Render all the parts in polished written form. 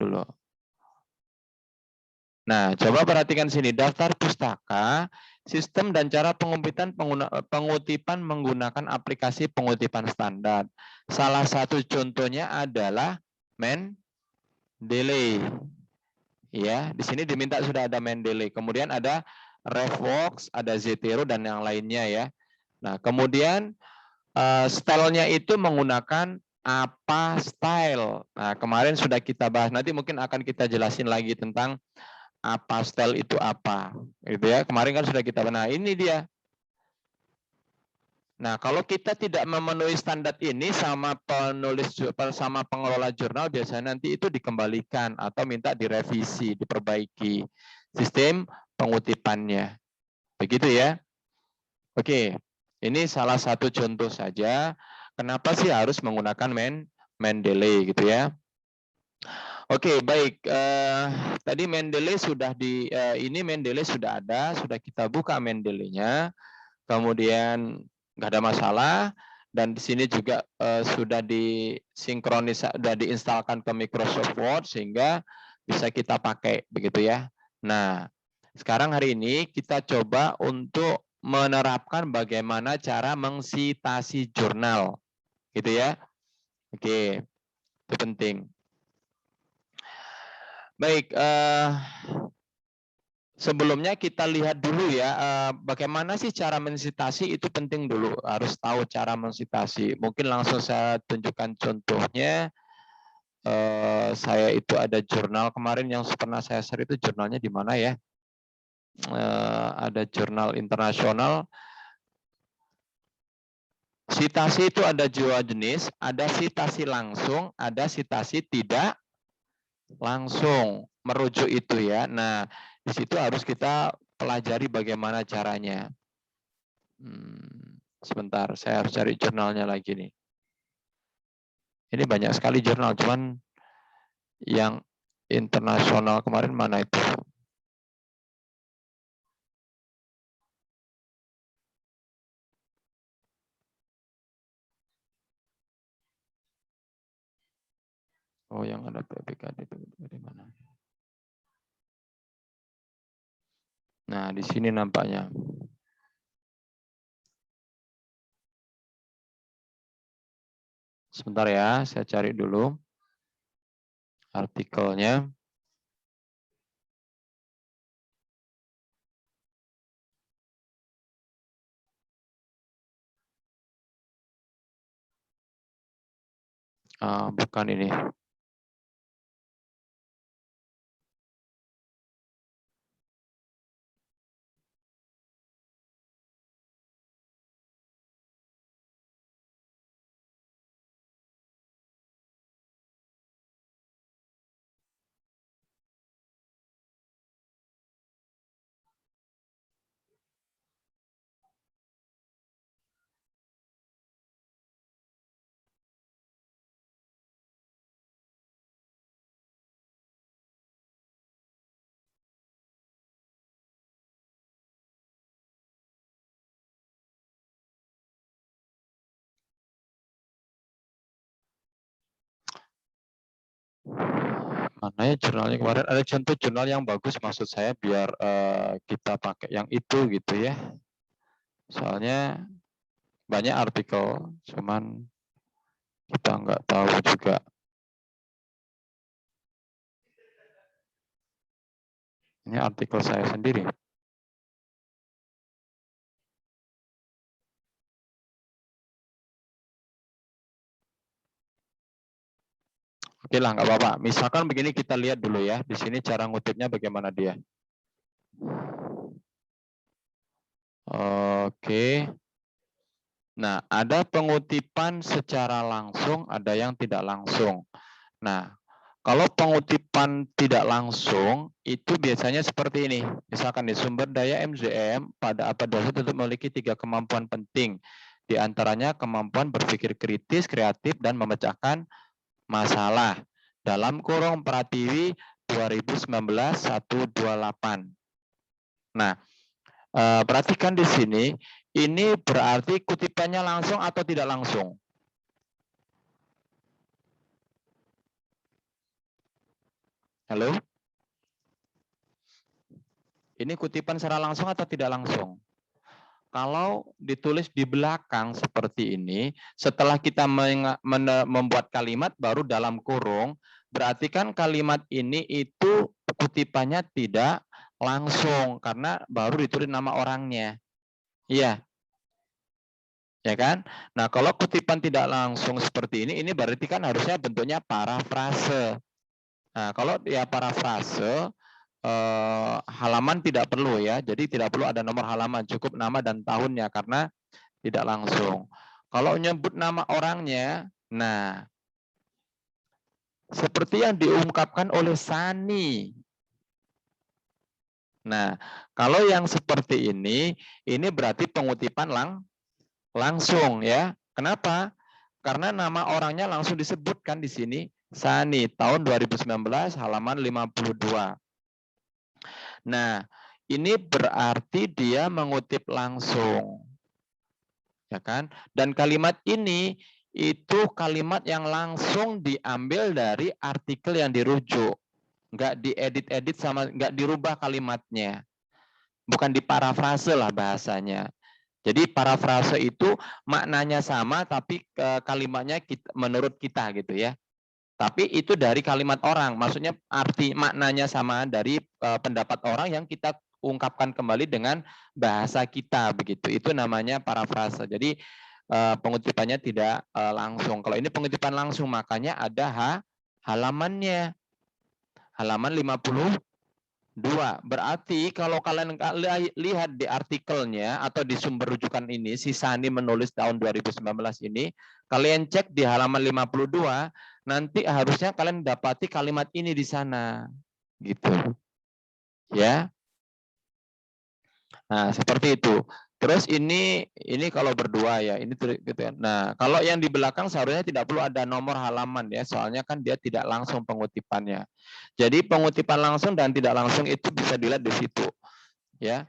dulu. Nah, coba perhatikan sini, daftar pustaka, sistem dan cara pengutipan menggunakan aplikasi pengutipan standar. Salah satu contohnya adalah Mendeley. Ya, di sini diminta sudah ada Mendeley. Kemudian ada RefWorks, ada Zotero dan yang lainnya ya. Nah, kemudian stylenya itu menggunakan apa style. Nah, kemarin sudah kita bahas. Nanti mungkin akan kita jelasin lagi tentang apa style itu apa, gitu ya. Kemarin kan sudah kita bahas. Nah, ini dia. Nah, kalau kita tidak memenuhi standar ini sama penulis sama pengelola jurnal, biasanya nanti itu dikembalikan atau minta direvisi, diperbaiki sistem pengutipannya. Begitu ya. Oke, ini salah satu contoh saja. Kenapa sih harus menggunakan Mendeley gitu ya? Oke, baik. Tadi Mendeley sudah ini Mendeley sudah ada, sudah kita buka Mendeley-nya. Kemudian nggak ada masalah. Dan di sini juga sudah sudah diinstalkan ke Microsoft Word sehingga bisa kita pakai begitu ya. Nah, sekarang hari ini kita coba untuk menerapkan bagaimana cara mengsitasi jurnal, gitu ya. Oke, itu penting. Baik, sebelumnya kita lihat dulu ya, bagaimana sih cara mensitasi itu penting dulu, harus tahu cara mensitasi. Mungkin langsung saya tunjukkan contohnya. Saya itu ada jurnal kemarin yang pernah saya share itu jurnalnya di mana ya? Ada jurnal internasional. Sitasi itu ada dua jenis, ada sitasi langsung, ada sitasi tidak langsung. Merujuk itu ya. Nah, di situ harus kita pelajari bagaimana caranya. Sebentar, saya harus cari jurnalnya lagi nih. Ini banyak sekali jurnal, cuman yang internasional kemarin mana itu? Oh, yang ada PPKD itu dari mana? Nah, di sini nampaknya. Sebentar ya, saya cari dulu artikelnya. Bukan ini. Mana ya jurnalnya kemarin? Ada contoh jurnal yang bagus maksud saya biar kita pakai yang itu gitu ya. Soalnya banyak artikel, cuman kita nggak tahu juga. Ini artikel saya sendiri. Oke lah, nggak apa-apa. Misalkan begini kita lihat dulu ya. Di sini cara ngutipnya bagaimana dia. Oke. Nah, ada pengutipan secara langsung, ada yang tidak langsung. Nah, kalau pengutipan tidak langsung, itu biasanya seperti ini. Misalkan di sumber daya MZM pada abad 21 tentu memiliki 3 kemampuan penting. Di antaranya kemampuan berpikir kritis, kreatif, dan memecahkan masalah. Dalam kurung Pratiwi 2019-128. Nah, perhatikan di sini, ini berarti kutipannya langsung atau tidak langsung? Halo? Ini kutipan secara langsung atau tidak langsung? Kalau ditulis di belakang seperti ini, setelah kita membuat kalimat baru dalam kurung, berarti kan kalimat ini itu kutipannya tidak langsung karena baru ditulis nama orangnya. Iya. Ya kan? Nah, kalau kutipan tidak langsung seperti ini berarti kan harusnya bentuknya parafrase. Nah, kalau ya parafrase, halaman tidak perlu ya. Jadi tidak perlu ada nomor halaman, cukup nama dan tahunnya karena tidak langsung. Kalau nyebut nama orangnya, nah seperti yang diungkapkan oleh Sani. Nah, kalau yang seperti ini berarti pengutipan langsung ya. Kenapa? Karena nama orangnya langsung disebutkan di sini, Sani, tahun 2019, halaman 52. Nah, ini berarti dia mengutip langsung. Ya kan? Dan kalimat ini itu kalimat yang langsung diambil dari artikel yang dirujuk. Nggak diedit-edit sama nggak dirubah kalimatnya. Bukan diparafrase lah bahasanya. Jadi parafrase itu maknanya sama tapi kalimatnya menurut kita gitu ya. Tapi itu dari kalimat orang, maksudnya arti maknanya sama dari pendapat orang yang kita ungkapkan kembali dengan bahasa kita begitu. Itu namanya parafrase. Jadi pengutipannya tidak langsung. Kalau ini pengutipan langsung makanya ada halamannya. Halaman 52. Berarti kalau kalian lihat di artikelnya atau di sumber rujukan ini, si Sani menulis tahun 2019 ini, kalian cek di halaman 52, nanti harusnya kalian dapati kalimat ini di sana. Gitu. Ya. Nah, seperti itu. Terus ini kalau berdua ya, ini gitu ya. Nah, kalau yang di belakang seharusnya tidak perlu ada nomor halaman ya, soalnya kan dia tidak langsung pengutipannya. Jadi pengutipan langsung dan tidak langsung itu bisa dilihat di situ. Ya.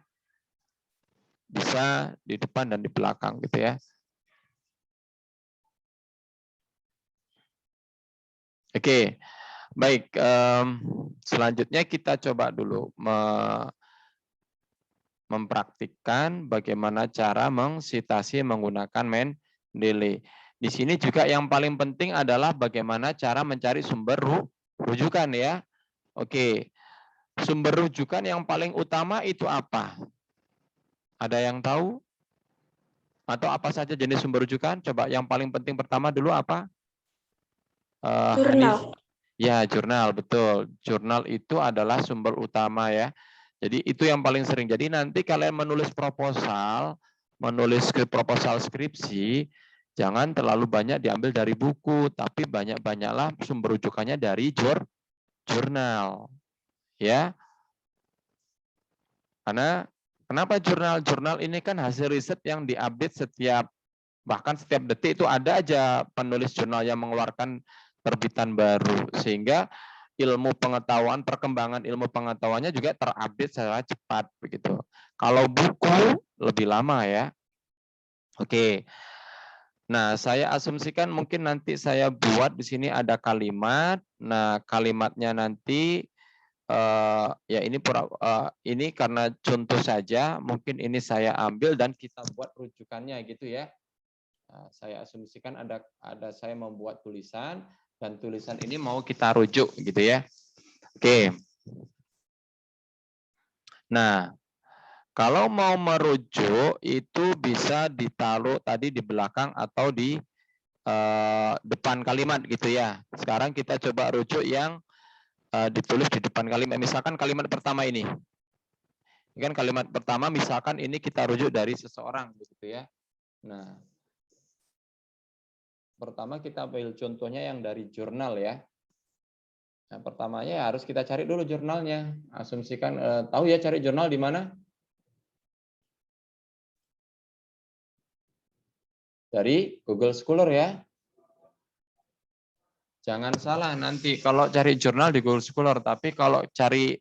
Bisa di depan dan di belakang gitu ya. Oke. Baik, selanjutnya kita coba dulu mempraktikkan bagaimana cara mengsitasi menggunakan Mendeley. Di sini juga yang paling penting adalah bagaimana cara mencari sumber rujukan ya. Oke, sumber rujukan yang paling utama itu apa? Ada yang tahu? Atau apa saja jenis sumber rujukan? Coba yang paling penting pertama dulu apa? Jurnal. Ya, jurnal, betul. Jurnal itu adalah sumber utama ya. Jadi itu yang paling sering. Jadi nanti kalian menulis proposal skripsi, jangan terlalu banyak diambil dari buku, tapi banyak-banyaklah sumber rujukannya dari jurnal. Ya. Karena kenapa jurnal? Jurnal ini kan hasil riset yang diupdate bahkan setiap detik itu ada aja penulis jurnal yang mengeluarkan terbitan baru, sehingga ilmu pengetahuan, perkembangan ilmu pengetahuannya juga terupdate secara cepat begitu. Kalau buku lebih lama ya. Oke. Nah, saya asumsikan mungkin nanti saya buat di sini ada kalimat. Nah, kalimatnya nanti ya ini karena contoh saja, mungkin ini saya ambil dan kita buat rujukannya gitu ya. Nah, saya asumsikan ada saya membuat tulisan dan tulisan ini mau kita rujuk gitu ya. Oke. Nah, kalau mau merujuk itu bisa ditaruh tadi di belakang atau di depan kalimat gitu ya. Sekarang kita coba rujuk yang ditulis di depan kalimat. Misalkan kalimat pertama ini. Ini kan kalimat pertama misalkan ini kita rujuk dari seseorang gitu ya. Nah, pertama kita ambil contohnya yang dari jurnal ya. Nah, pertamanya harus kita cari dulu jurnalnya. Asumsikan tahu ya cari jurnal di mana? Dari Google Scholar ya. Jangan salah nanti kalau cari jurnal di Google Scholar, tapi kalau cari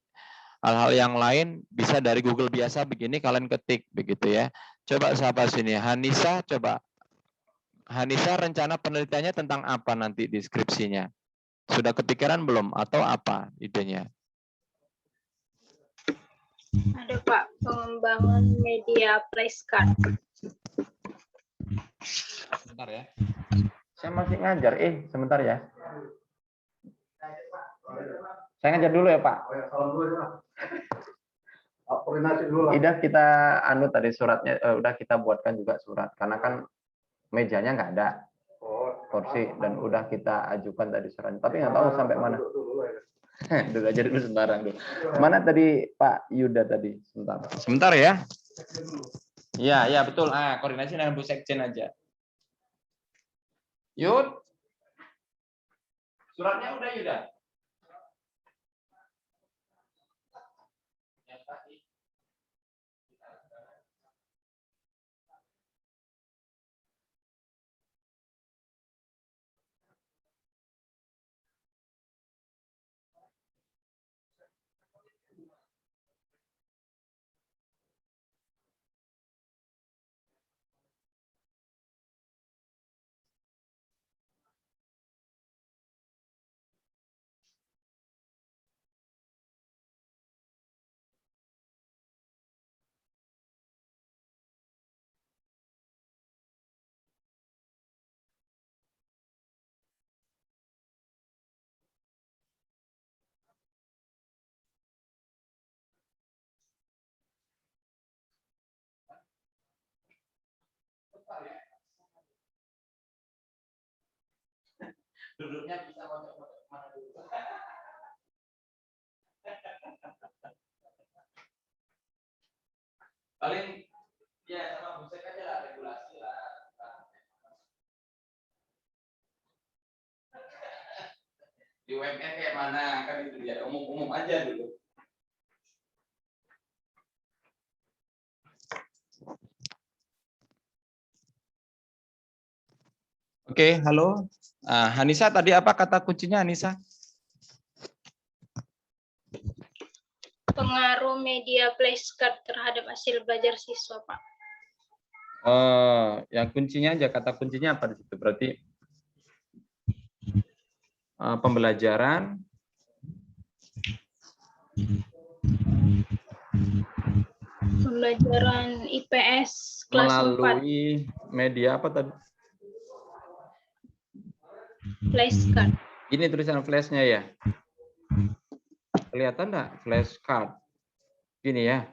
hal-hal yang lain bisa dari Google biasa begini kalian ketik begitu ya. Coba siapa sini? Hanisa, coba. Hanisa rencana penelitiannya tentang apa nanti deskripsinya? Sudah kepikiran belum atau apa idenya? Ada Pak, pengembangan media flashcard. Sebentar ya. Saya masih ngajar. Sebentar ya. Saya ngajar dulu ya Pak. Udah kita anu tadi suratnya, udah kita buatkan juga surat. Karena kan mejanya nggak ada. Kursi dan udah kita ajukan tadi surat. Tapi nggak tahu sampai mana. Dulu aja dulu sembarang dulu. Mana tadi Pak Yuda tadi? Sebentar ya. Iya, ya betul. Koordinasi dengan Bu Sekjen aja. Yud. Suratnya udah Yuda. Duduknya bisa masuk mana dulu. Paling ya sama busek aja lah, regulasi lah. Di UMN kayak mana kan itu dia, umum-umum aja dulu. Oke, halo. Hanisa tadi apa kata kuncinya Hanisa? Pengaruh media flashcard terhadap hasil belajar siswa, Pak. Oh, yang kuncinya aja, kata kuncinya apa di situ? Berarti pembelajaran IPS kelas melalui 4. Media apa tadi? Flashcard. Ini tulisan flashnya ya. Kelihatan enggak flashcard? Gini ya.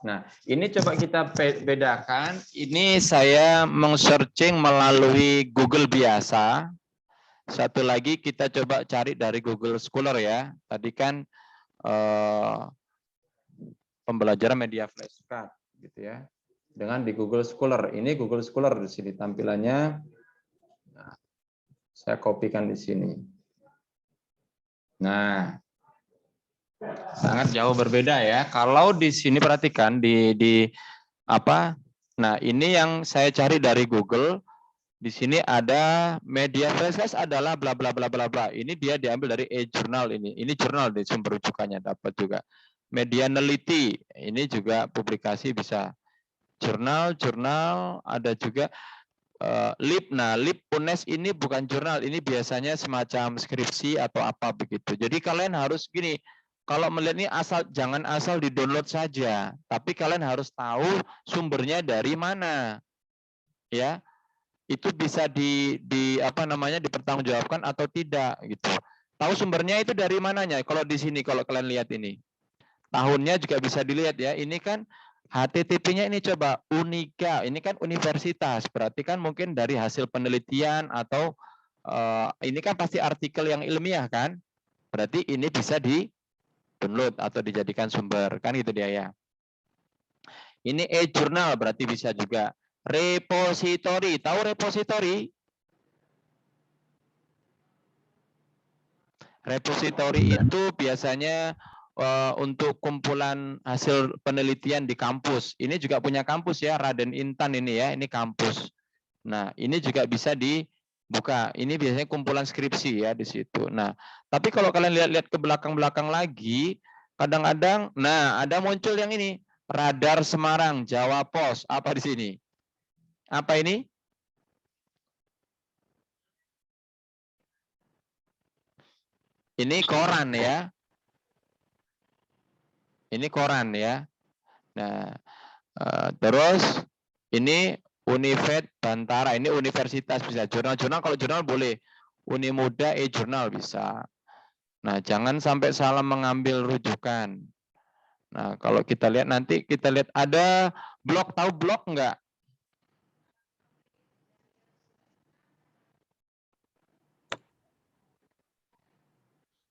Nah, ini coba kita bedakan. Ini saya meng-searching melalui Google biasa. Satu lagi kita coba cari dari Google Scholar ya. Tadi kan pembelajaran media flashcard gitu ya. Dengan di Google Scholar. Ini Google Scholar di sini tampilannya. Nah, saya kopikan di sini. Nah, sangat jauh berbeda ya. Kalau di sini perhatikan di apa? Nah, ini yang saya cari dari Google. Di sini ada media flashcard adalah bla bla bla bla bla. Ini dia diambil dari e-journal ini. Ini jurnal di sumber rujukannya dapat juga. Media neliti, ini juga publikasi bisa. Jurnal ada juga LIP. Nah, LIP UNES ini bukan jurnal, ini biasanya semacam skripsi atau apa begitu. Jadi kalian harus gini, kalau melihat ini jangan asal di-download saja, tapi kalian harus tahu sumbernya dari mana. Ya. Itu bisa apa namanya dipertanggungjawabkan atau tidak gitu. Tahu sumbernya itu dari mananya? Kalau di sini kalau kalian lihat ini. Tahunnya juga bisa dilihat ya. Ini kan HTTP-nya ini coba Unika, ini kan universitas, berarti kan mungkin dari hasil penelitian atau ini kan pasti artikel yang ilmiah kan, berarti ini bisa di-download atau dijadikan sumber, kan gitu dia ya. Ini e-journal berarti bisa juga. Repository, tahu repository? Repository itu biasanya untuk kumpulan hasil penelitian di kampus. Ini juga punya kampus ya, Raden Intan ini ya, ini kampus. Nah, ini juga bisa dibuka. Ini biasanya kumpulan skripsi ya di situ. Nah, tapi kalau kalian lihat-lihat ke belakang-belakang lagi, kadang-kadang, nah ada muncul yang ini, Radar Semarang, Jawa Pos, apa di sini? Apa ini? Ini koran ya. Ini koran ya. Nah, terus ini Univet Bantara, ini universitas bisa. Jurnal-jurnal, kalau jurnal boleh. Unimuda e-jurnal bisa. Nah, jangan sampai salah mengambil rujukan. Nah, kalau kita lihat nanti, kita lihat ada blog, tahu blog enggak?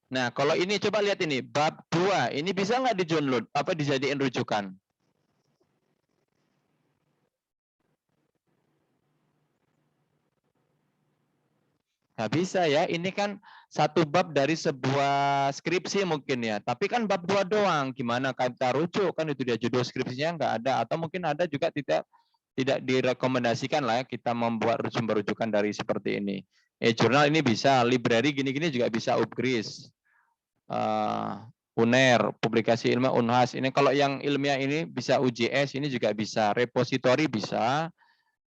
Nah, kalau ini coba lihat ini, bab 2, ini bisa nggak di-download? Apa dijadiin rujukan? Nggak bisa ya, ini kan satu bab dari sebuah skripsi mungkin ya. Tapi kan bab 2 doang, gimana kita rujuk? Kan itu dia judul skripsinya nggak ada. Atau mungkin ada juga tidak direkomendasikan lah ya, kita membuat sumber rujukan dari seperti ini. Jurnal ini bisa, library gini-gini juga bisa, Upgris. UNER, publikasi ilmiah Unhas. Ini kalau yang ilmiah ini bisa UJS, ini juga bisa. Repositori bisa,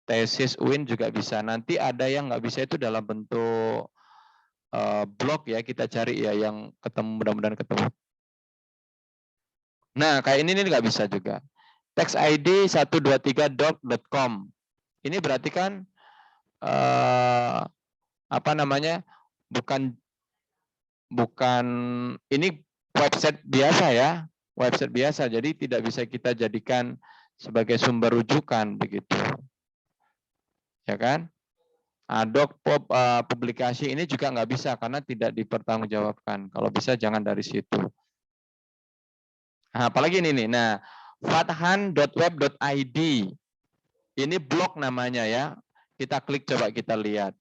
tesis UIN juga bisa. Nanti ada yang nggak bisa itu dalam bentuk blog ya, kita cari ya yang ketemu, mudah-mudahan ketemu. Nah, kayak ini nggak bisa juga. textid123.com. Ini berarti kan apa namanya? Bukan ini website biasa ya, website biasa. Jadi tidak bisa kita jadikan sebagai sumber rujukan begitu. Ya kan? Publikasi ini juga nggak bisa karena tidak dipertanggungjawabkan. Kalau bisa jangan dari situ. Nah, apalagi ini nih. Nah, fathan.web.id. Ini blog namanya ya. Kita klik coba kita lihat.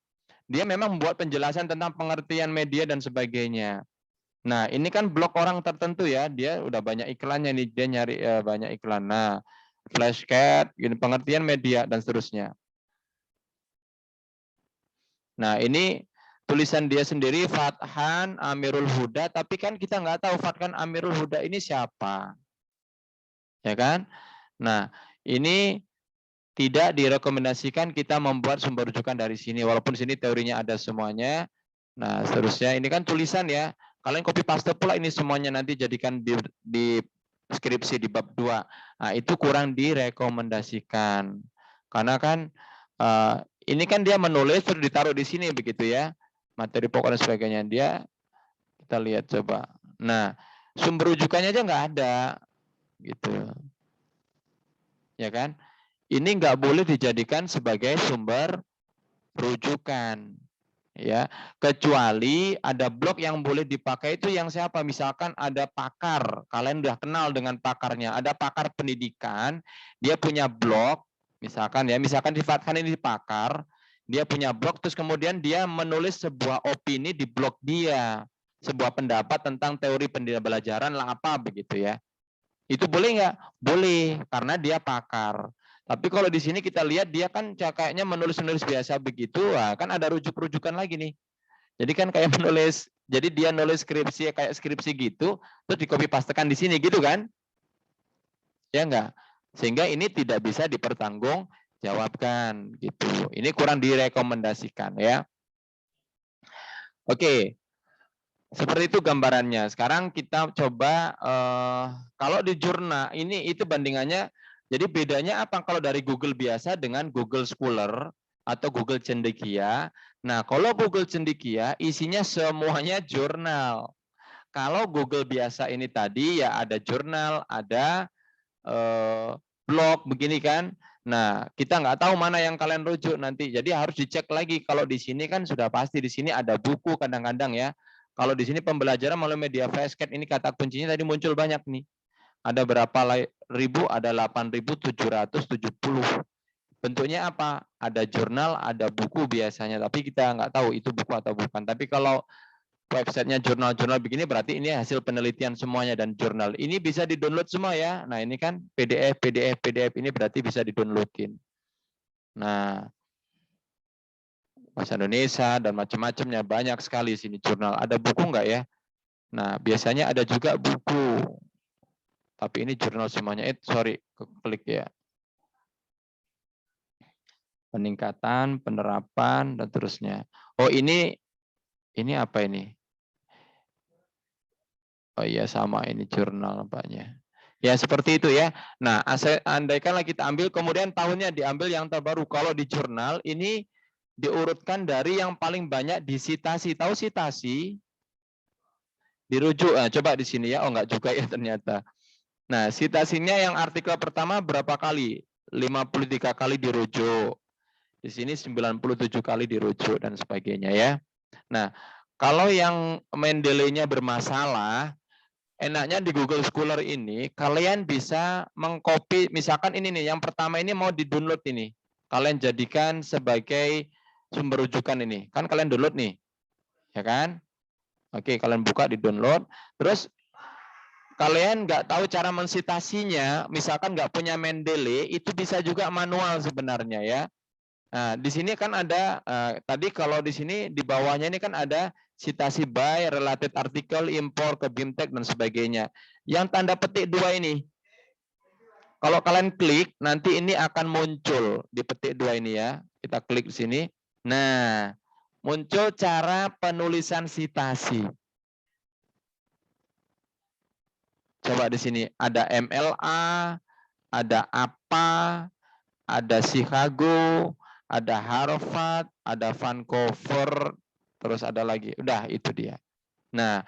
Dia memang membuat penjelasan tentang pengertian media dan sebagainya. Nah, ini kan blog orang tertentu ya. Dia udah banyak iklannya nih. Dia nyari banyak iklan. Nah, Flashcat, pengertian media dan seterusnya. Nah, ini tulisan dia sendiri, Fathan Amirul Huda, tapi kan kita nggak tahu Fathan Amirul Huda ini siapa. Ya kan? Nah, ini tidak direkomendasikan kita membuat sumber rujukan dari sini, walaupun sini teorinya ada semuanya. Nah, seterusnya ini kan tulisan ya. Kalian copy paste pula ini semuanya nanti jadikan di skripsi di bab 2. Nah, itu kurang direkomendasikan. Karena kan ini kan dia menulis terus ditaruh di sini begitu ya. Materi pokok dan sebagainya. Dia kita lihat coba. Nah, sumber rujukannya aja nggak ada gitu. Ya kan? Ini nggak boleh dijadikan sebagai sumber rujukan. Ya, kecuali ada blog yang boleh dipakai itu yang siapa? Misalkan ada pakar, kalian udah kenal dengan pakarnya, ada pakar pendidikan, dia punya blog, misalkan di Fathan ini pakar, dia punya blog, terus kemudian dia menulis sebuah opini di blog dia, sebuah pendapat tentang teori pembelajaran lah apa begitu ya. Itu boleh nggak? Boleh, karena dia pakar. Tapi kalau di sini kita lihat dia kan kayaknya menulis-nulis biasa begitu, kan ada rujuk-rujukan lagi nih. Jadi kan kayak menulis, jadi dia nulis skripsi kayak skripsi gitu, terus di copy pastekan di sini gitu kan? Ya enggak? Sehingga ini tidak bisa dipertanggungjawabkan gitu. Ini kurang direkomendasikan ya. Oke. Seperti itu gambarannya. Sekarang kita coba kalau di jurnal ini itu bandingannya. Jadi bedanya apa kalau dari Google biasa dengan Google Scholar atau Google Cendekia. Nah, kalau Google Cendekia isinya semuanya jurnal. Kalau Google biasa ini tadi ya ada jurnal, ada blog begini kan. Nah, kita nggak tahu mana yang kalian rujuk nanti. Jadi harus dicek lagi. Kalau di sini kan sudah pasti di sini ada buku kadang-kadang ya. Kalau di sini pembelajaran melalui media Flashcat ini kata kuncinya tadi muncul banyak nih. Ada berapa ribu? Ada 8.770. Bentuknya apa? Ada jurnal, ada buku biasanya. Tapi kita nggak tahu itu buku atau bukan. Tapi kalau websitenya jurnal-jurnal begini berarti ini hasil penelitian semuanya dan jurnal. Ini bisa di-download semua ya. Nah, ini kan PDF ini berarti bisa di-downloadin. Nah, bahasa Indonesia dan macam-macamnya banyak sekali sini jurnal. Ada buku enggak ya? Nah, biasanya ada juga buku. Tapi ini jurnal semuanya. Sorry, klik ya. Peningkatan, penerapan dan terusnya. Oh, ini apa ini? Oh iya sama ini jurnal nampaknya. Ya seperti itu ya. Nah, andaikanlah kita ambil kemudian tahunnya diambil yang terbaru. Kalau di jurnal ini diurutkan dari yang paling banyak di sitasi. Tahu sitasi? Dirujuk. Nah, coba di sini ya. Oh enggak juga ya ternyata. Nah, sitasinya yang artikel pertama berapa kali? 53 kali dirujuk. Di sini 97 kali dirujuk dan sebagainya ya. Nah, kalau yang Mendeley-nya bermasalah, enaknya di Google Scholar ini kalian bisa mengcopy, misalkan ini nih, yang pertama ini mau di-download ini. Kalian jadikan sebagai sumber rujukan ini. Kan kalian download nih. Ya kan? Oke, kalian buka di-download. Terus kalian nggak tahu cara mensitasinya, misalkan nggak punya Mendeley, itu bisa juga manual sebenarnya ya. Nah, di sini kan ada tadi kalau di sini di bawahnya ini kan ada citasi by, related article, import ke BIMTEK dan sebagainya. Yang tanda petik 2 ini. Kalau kalian klik, nanti ini akan muncul di petik 2 ini ya. Kita klik di sini. Nah, muncul cara penulisan citasi. Coba di sini ada MLA, ada apa, ada Chicago, ada Harvard, ada Vancouver, terus ada lagi. Udah itu dia. Nah,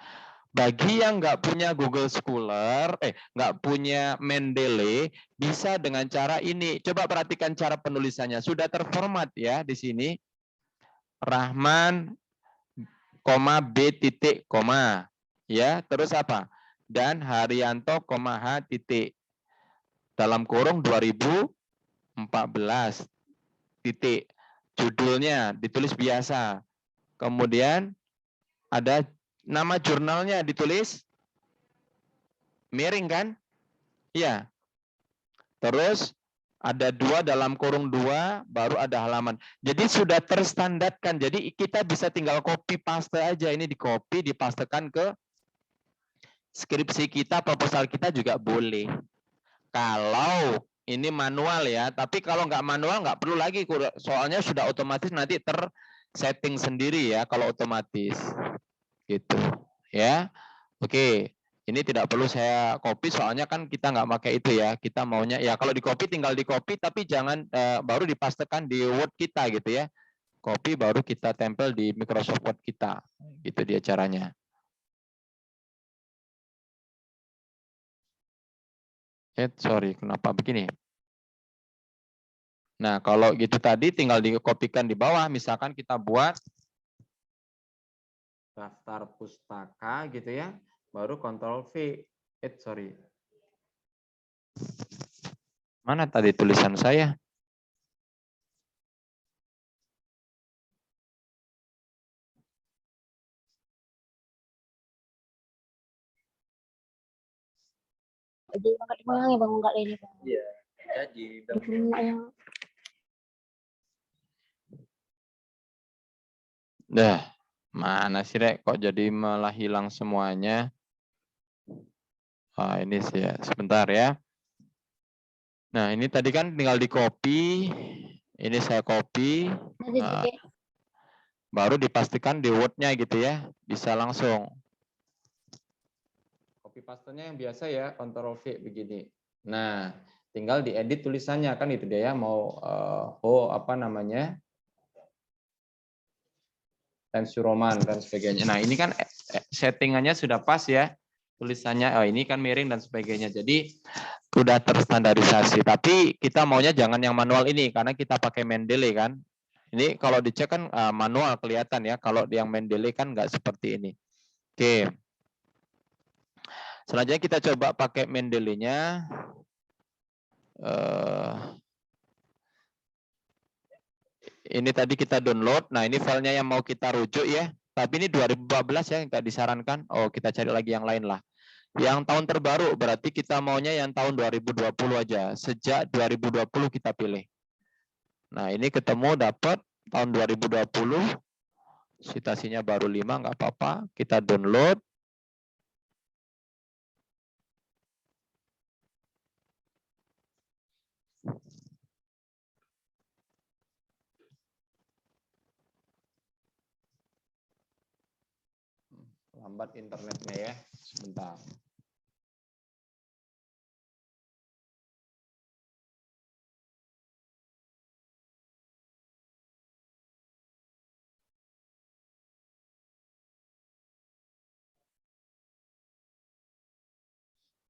bagi yang nggak punya Google Scholar, nggak punya Mendeley, bisa dengan cara ini. Coba perhatikan cara penulisannya. Sudah terformat ya di sini. Rahman, B titik, koma. Ya, terus apa? Dan Haryanto, H titik. Dalam kurung 2014 titik. Judulnya ditulis biasa. Kemudian ada nama jurnalnya ditulis miring kan? Iya. Terus ada 2 dalam kurung 2, baru ada halaman. Jadi sudah terstandarkan. Jadi kita bisa tinggal copy paste aja. Ini di copy, dipastekan ke skripsi kita, proposal kita juga boleh. Kalau ini manual ya, tapi kalau nggak manual nggak perlu lagi, soalnya sudah otomatis nanti tersetting sendiri ya kalau otomatis gitu ya. Oke, ini tidak perlu saya copy soalnya kan kita nggak pakai itu ya, kita maunya ya kalau di copy tinggal di copy tapi jangan baru dipastekan di Word kita gitu ya, copy baru kita tempel di Microsoft Word kita, gitu dia caranya. Sorry, kenapa begini? Nah, kalau gitu tadi tinggal dikopikan di bawah. Misalkan kita buat daftar pustaka gitu ya, baru Ctrl V. Sorry. Mana tadi tulisan saya? Jadi angkat ulang ya bang, enggak ini bang. Iya, jadi yang dah, mana sih Rek? Kok jadi malah hilang semuanya? Ah, ini sih ya, sebentar ya. Nah, ini tadi kan tinggal di copy. Ini saya copy. Nah, baru dipastikan di Word-nya gitu ya. Bisa langsung. Copy paste-nya yang biasa ya, Ctrl V begini. Nah, tinggal diedit tulisannya kan itu dia ya, mau apa namanya? Times New Roman dan sebagainya. Nah, ini kan settingannya sudah pas ya. Tulisannya ini kan miring dan sebagainya. Jadi sudah terstandarisasi. Tapi kita maunya jangan yang manual ini karena kita pakai Mendeley kan. Ini kalau dicek kan manual kelihatan ya. Kalau yang Mendeley kan nggak seperti ini. Oke. Selanjutnya kita coba pakai Mendeley-nya. Ini tadi kita download. Nah, ini filenya yang mau kita rujuk ya. Tapi ini 2014 ya, nggak disarankan. Oh, kita cari lagi yang lain lah. Yang tahun terbaru berarti kita maunya yang tahun 2020 aja. Sejak 2020 kita pilih. Nah, ini ketemu dapat tahun 2020. Citasinya baru 5, nggak apa-apa. Kita download. Lambat internetnya ya, sebentar.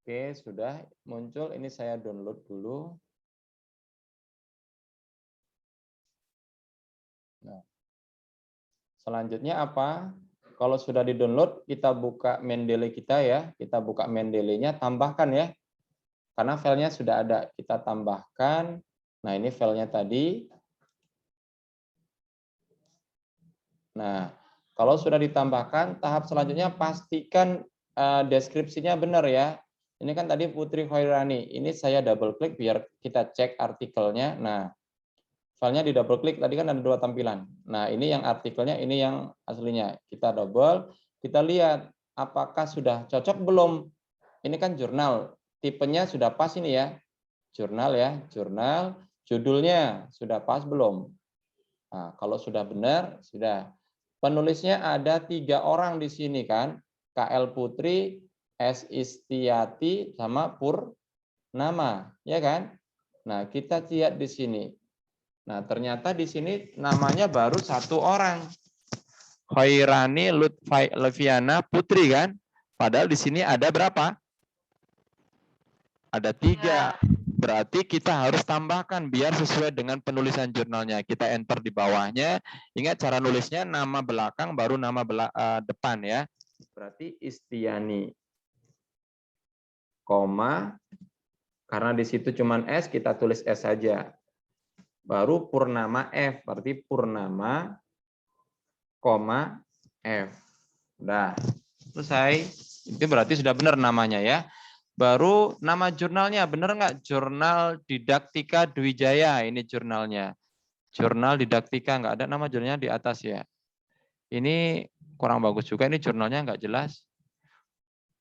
Oke, sudah muncul. Ini saya download dulu. Nah, selanjutnya apa? Kalau sudah di-download, kita buka Mendeley kita ya. Kita buka Mendeley-nya, tambahkan ya. Karena filenya sudah ada, kita tambahkan. Nah, ini filenya tadi. Nah, kalau sudah ditambahkan, tahap selanjutnya pastikan deskripsinya benar ya. Ini kan tadi Putri Khairani. Ini saya double klik biar kita cek artikelnya. Nah, filenya di double klik, tadi kan ada 2 tampilan. Nah, ini yang artikelnya, ini yang aslinya. Kita double, kita lihat apakah sudah cocok belum. Ini kan jurnal, tipenya sudah pas ini ya. Jurnal ya, jurnal. Judulnya sudah pas belum? Nah, kalau sudah benar, sudah. Penulisnya ada 3 orang di sini kan. KL Putri, S. Istiati, sama Purnama, ya kan? Nah, kita lihat di sini. Nah, ternyata di sini namanya baru 1 orang. Khairani Lutfiana Putri kan? Padahal di sini ada berapa? Ada 3. Berarti kita harus tambahkan biar sesuai dengan penulisan jurnalnya. Kita enter di bawahnya. Ingat cara nulisnya nama belakang baru nama depan ya. Berarti Istiani, koma, karena di situ cuman S, kita tulis S saja. Baru Purnama F, berarti Purnama, koma, F. Udah, selesai. Itu berarti sudah benar namanya ya. Baru nama jurnalnya, benar nggak? Jurnal Didaktika Dwi Jaya, ini jurnalnya. Jurnal Didaktika, nggak ada nama jurnalnya di atas ya. Ini kurang bagus juga, ini jurnalnya nggak jelas.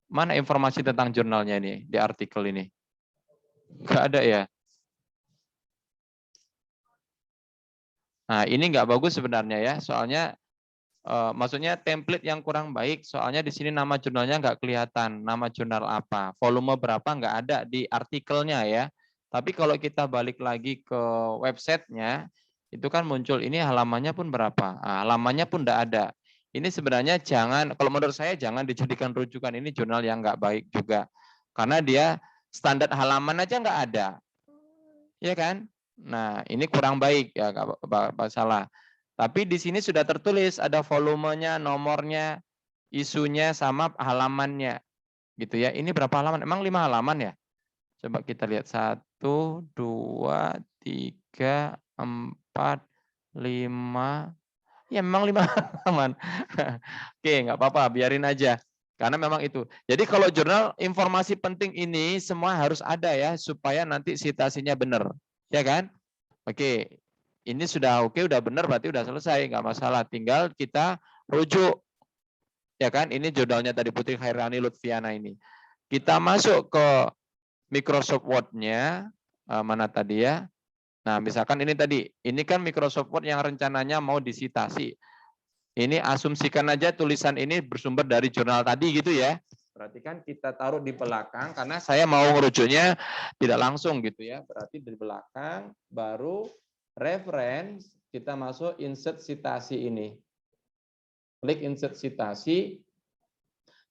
Mana informasi tentang jurnalnya ini, di artikel ini? Nggak ada ya. Nah, ini nggak bagus sebenarnya ya, soalnya maksudnya template yang kurang baik, soalnya di sini nama jurnalnya nggak kelihatan, nama jurnal apa, volume berapa nggak ada di artikelnya ya. Tapi kalau kita balik lagi ke websitenya, itu kan muncul ini halamannya pun berapa, nah, halamannya pun nggak ada. Ini sebenarnya jangan, kalau menurut saya jangan dijadikan rujukan, ini jurnal yang nggak baik juga, karena dia standar halaman aja nggak ada, ya kan? Nah, ini kurang baik ya, nggak salah. Tapi di sini sudah tertulis ada volumenya, nomornya, isunya, sama halamannya, gitu ya. Ini berapa halaman? Emang 5 halaman ya? Coba kita lihat 1, 2, 3, 4, 5. Ya memang 5 halaman. Oke, nggak apa-apa, biarin aja. Karena memang itu. Jadi kalau jurnal informasi penting ini semua harus ada ya, supaya nanti citasinya benar. Ya kan? Oke, ini sudah oke, udah benar, berarti udah selesai, nggak masalah. Tinggal kita rujuk, ya kan? Ini jurnalnya tadi Putri Khairani Lutfiana ini. Kita masuk ke Microsoft Word-nya, mana tadi ya? Nah, misalkan ini tadi, ini kan Microsoft Word yang rencananya mau disitasi. Ini asumsikan aja tulisan ini bersumber dari jurnal tadi gitu ya. Berarti kan kita taruh di belakang, karena saya mau ngerujuknya tidak langsung gitu ya. Berarti di belakang, baru reference, kita masuk insert citasi ini. Klik insert citasi,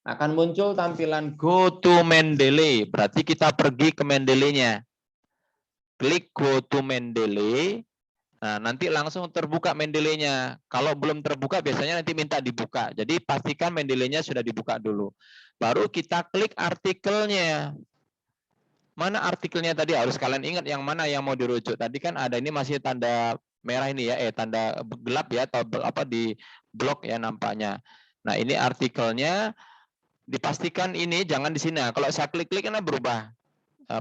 akan muncul tampilan go to Mendeley. Berarti kita pergi ke Mendeley-nya. Klik go to Mendeley. Nah, nanti langsung terbuka Mendeley-nya. Kalau belum terbuka, biasanya nanti minta dibuka. Jadi pastikan Mendeley-nya sudah dibuka dulu. Baru kita klik artikelnya. Mana artikelnya tadi? Harus kalian ingat yang mana yang mau dirujuk. Tadi kan ada, ini masih tanda merah ini ya, tanda gelap ya, atau apa di blok ya nampaknya. Nah, ini artikelnya. Dipastikan ini jangan di sini. Kalau saya klik-klik kan berubah.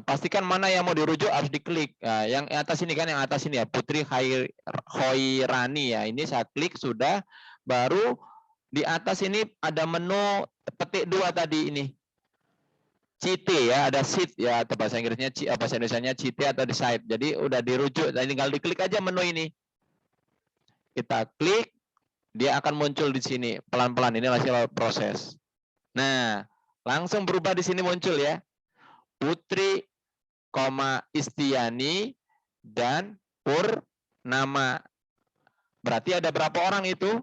Pastikan mana yang mau dirujuk harus diklik. Nah, yang atas ini kan, yang atas ini ya, Putri Khairani ya. Ini saya klik sudah. Baru di atas ini ada menu petik 2 tadi ini. Cite ya, ada sheet ya, atau bahasa Inggrisnya, bahasa Indonesianya cite atau decide. Jadi udah dirujuk, dan tinggal diklik aja menu ini. Kita klik, dia akan muncul di sini pelan-pelan. Ini masih proses. Nah, langsung berubah di sini muncul ya. Putri, Istiani, dan Purnama. Berarti ada berapa orang itu?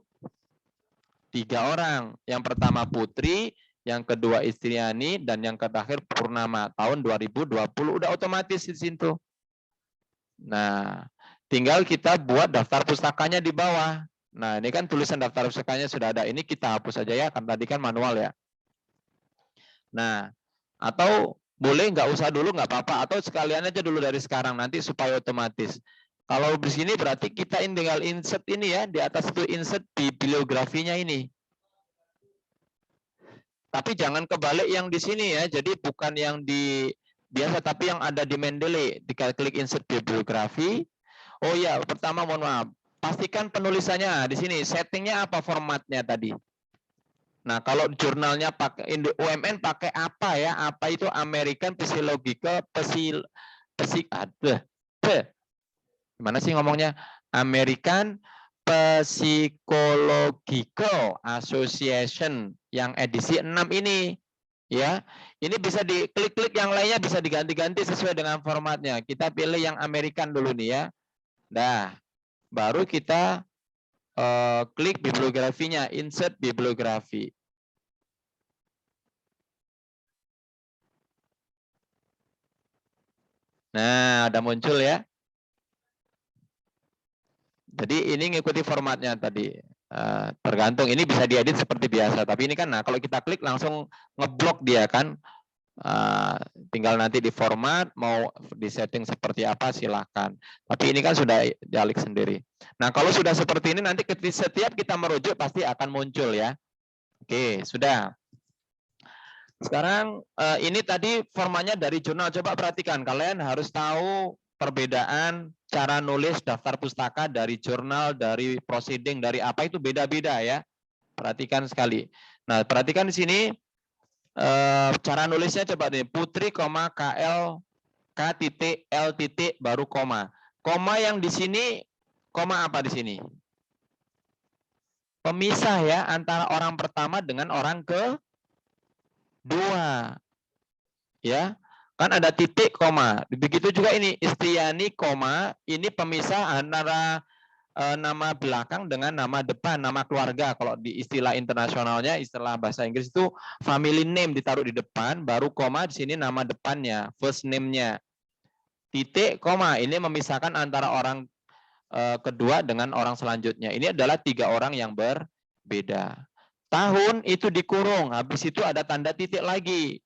3 orang. Yang pertama Putri, yang kedua Istiani, dan yang terakhir Purnama. Tahun 2020 udah otomatis di situ. Nah, tinggal kita buat daftar pustakanya di bawah. Nah, ini kan tulisan daftar pustakanya sudah ada. Ini kita hapus saja ya, kan tadi kan manual ya. Nah, atau boleh nggak usah dulu nggak apa-apa, atau sekalian aja dulu dari sekarang nanti supaya otomatis. Kalau di sini berarti kita tinggal insert ini ya, di atas itu insert bibliografinya ini. Tapi jangan kebalik yang di sini ya, jadi bukan yang di biasa, tapi yang ada di Mendeley. Klik insert bibliografi. Oh ya, pertama mohon maaf, pastikan penulisannya di sini. Settingnya apa formatnya tadi? Nah, kalau jurnalnya pakai UMN pakai apa ya? Apa itu American Physiological gimana sih ngomongnya? American Psychological Association yang edisi 6 ini. Ya, ini bisa diklik-klik, yang lainnya bisa diganti-ganti sesuai dengan formatnya. Kita pilih yang American dulu nih ya. Nah, baru kita klik bibliografinya, insert bibliografi. Nah, ada muncul ya. Jadi ini ngikuti formatnya tadi. Tergantung, ini bisa diedit seperti biasa. Tapi ini kan, nah kalau kita klik langsung ngeblok dia kan. Tinggal nanti di format, mau disetting seperti apa silahkan. Tapi ini kan sudah dialik sendiri. Nah kalau sudah seperti ini nanti setiap kita merujuk pasti akan muncul ya. Oke, sudah. Sekarang ini tadi formatnya dari jurnal. Coba perhatikan, kalian harus tahu perbedaan cara nulis daftar pustaka dari jurnal, dari proceeding, dari apa itu beda-beda ya. Perhatikan sekali. Nah, perhatikan di sini cara nulisnya coba deh. Putri, KL, K titik, L titik, baru koma. Koma yang di sini, koma apa di sini? Pemisah ya antara orang pertama dengan orang kedua. Ya, kan ada titik koma. Begitu juga ini Istiani koma, ini pemisah antara nama belakang dengan nama depan, nama keluarga. Kalau di istilah internasionalnya, istilah bahasa Inggris itu family name ditaruh di depan, baru koma di sini nama depannya, first name-nya. Titik koma ini memisahkan antara orang kedua dengan orang selanjutnya. Ini adalah 3 orang yang berbeda. Tahun itu dikurung, habis itu ada tanda titik lagi.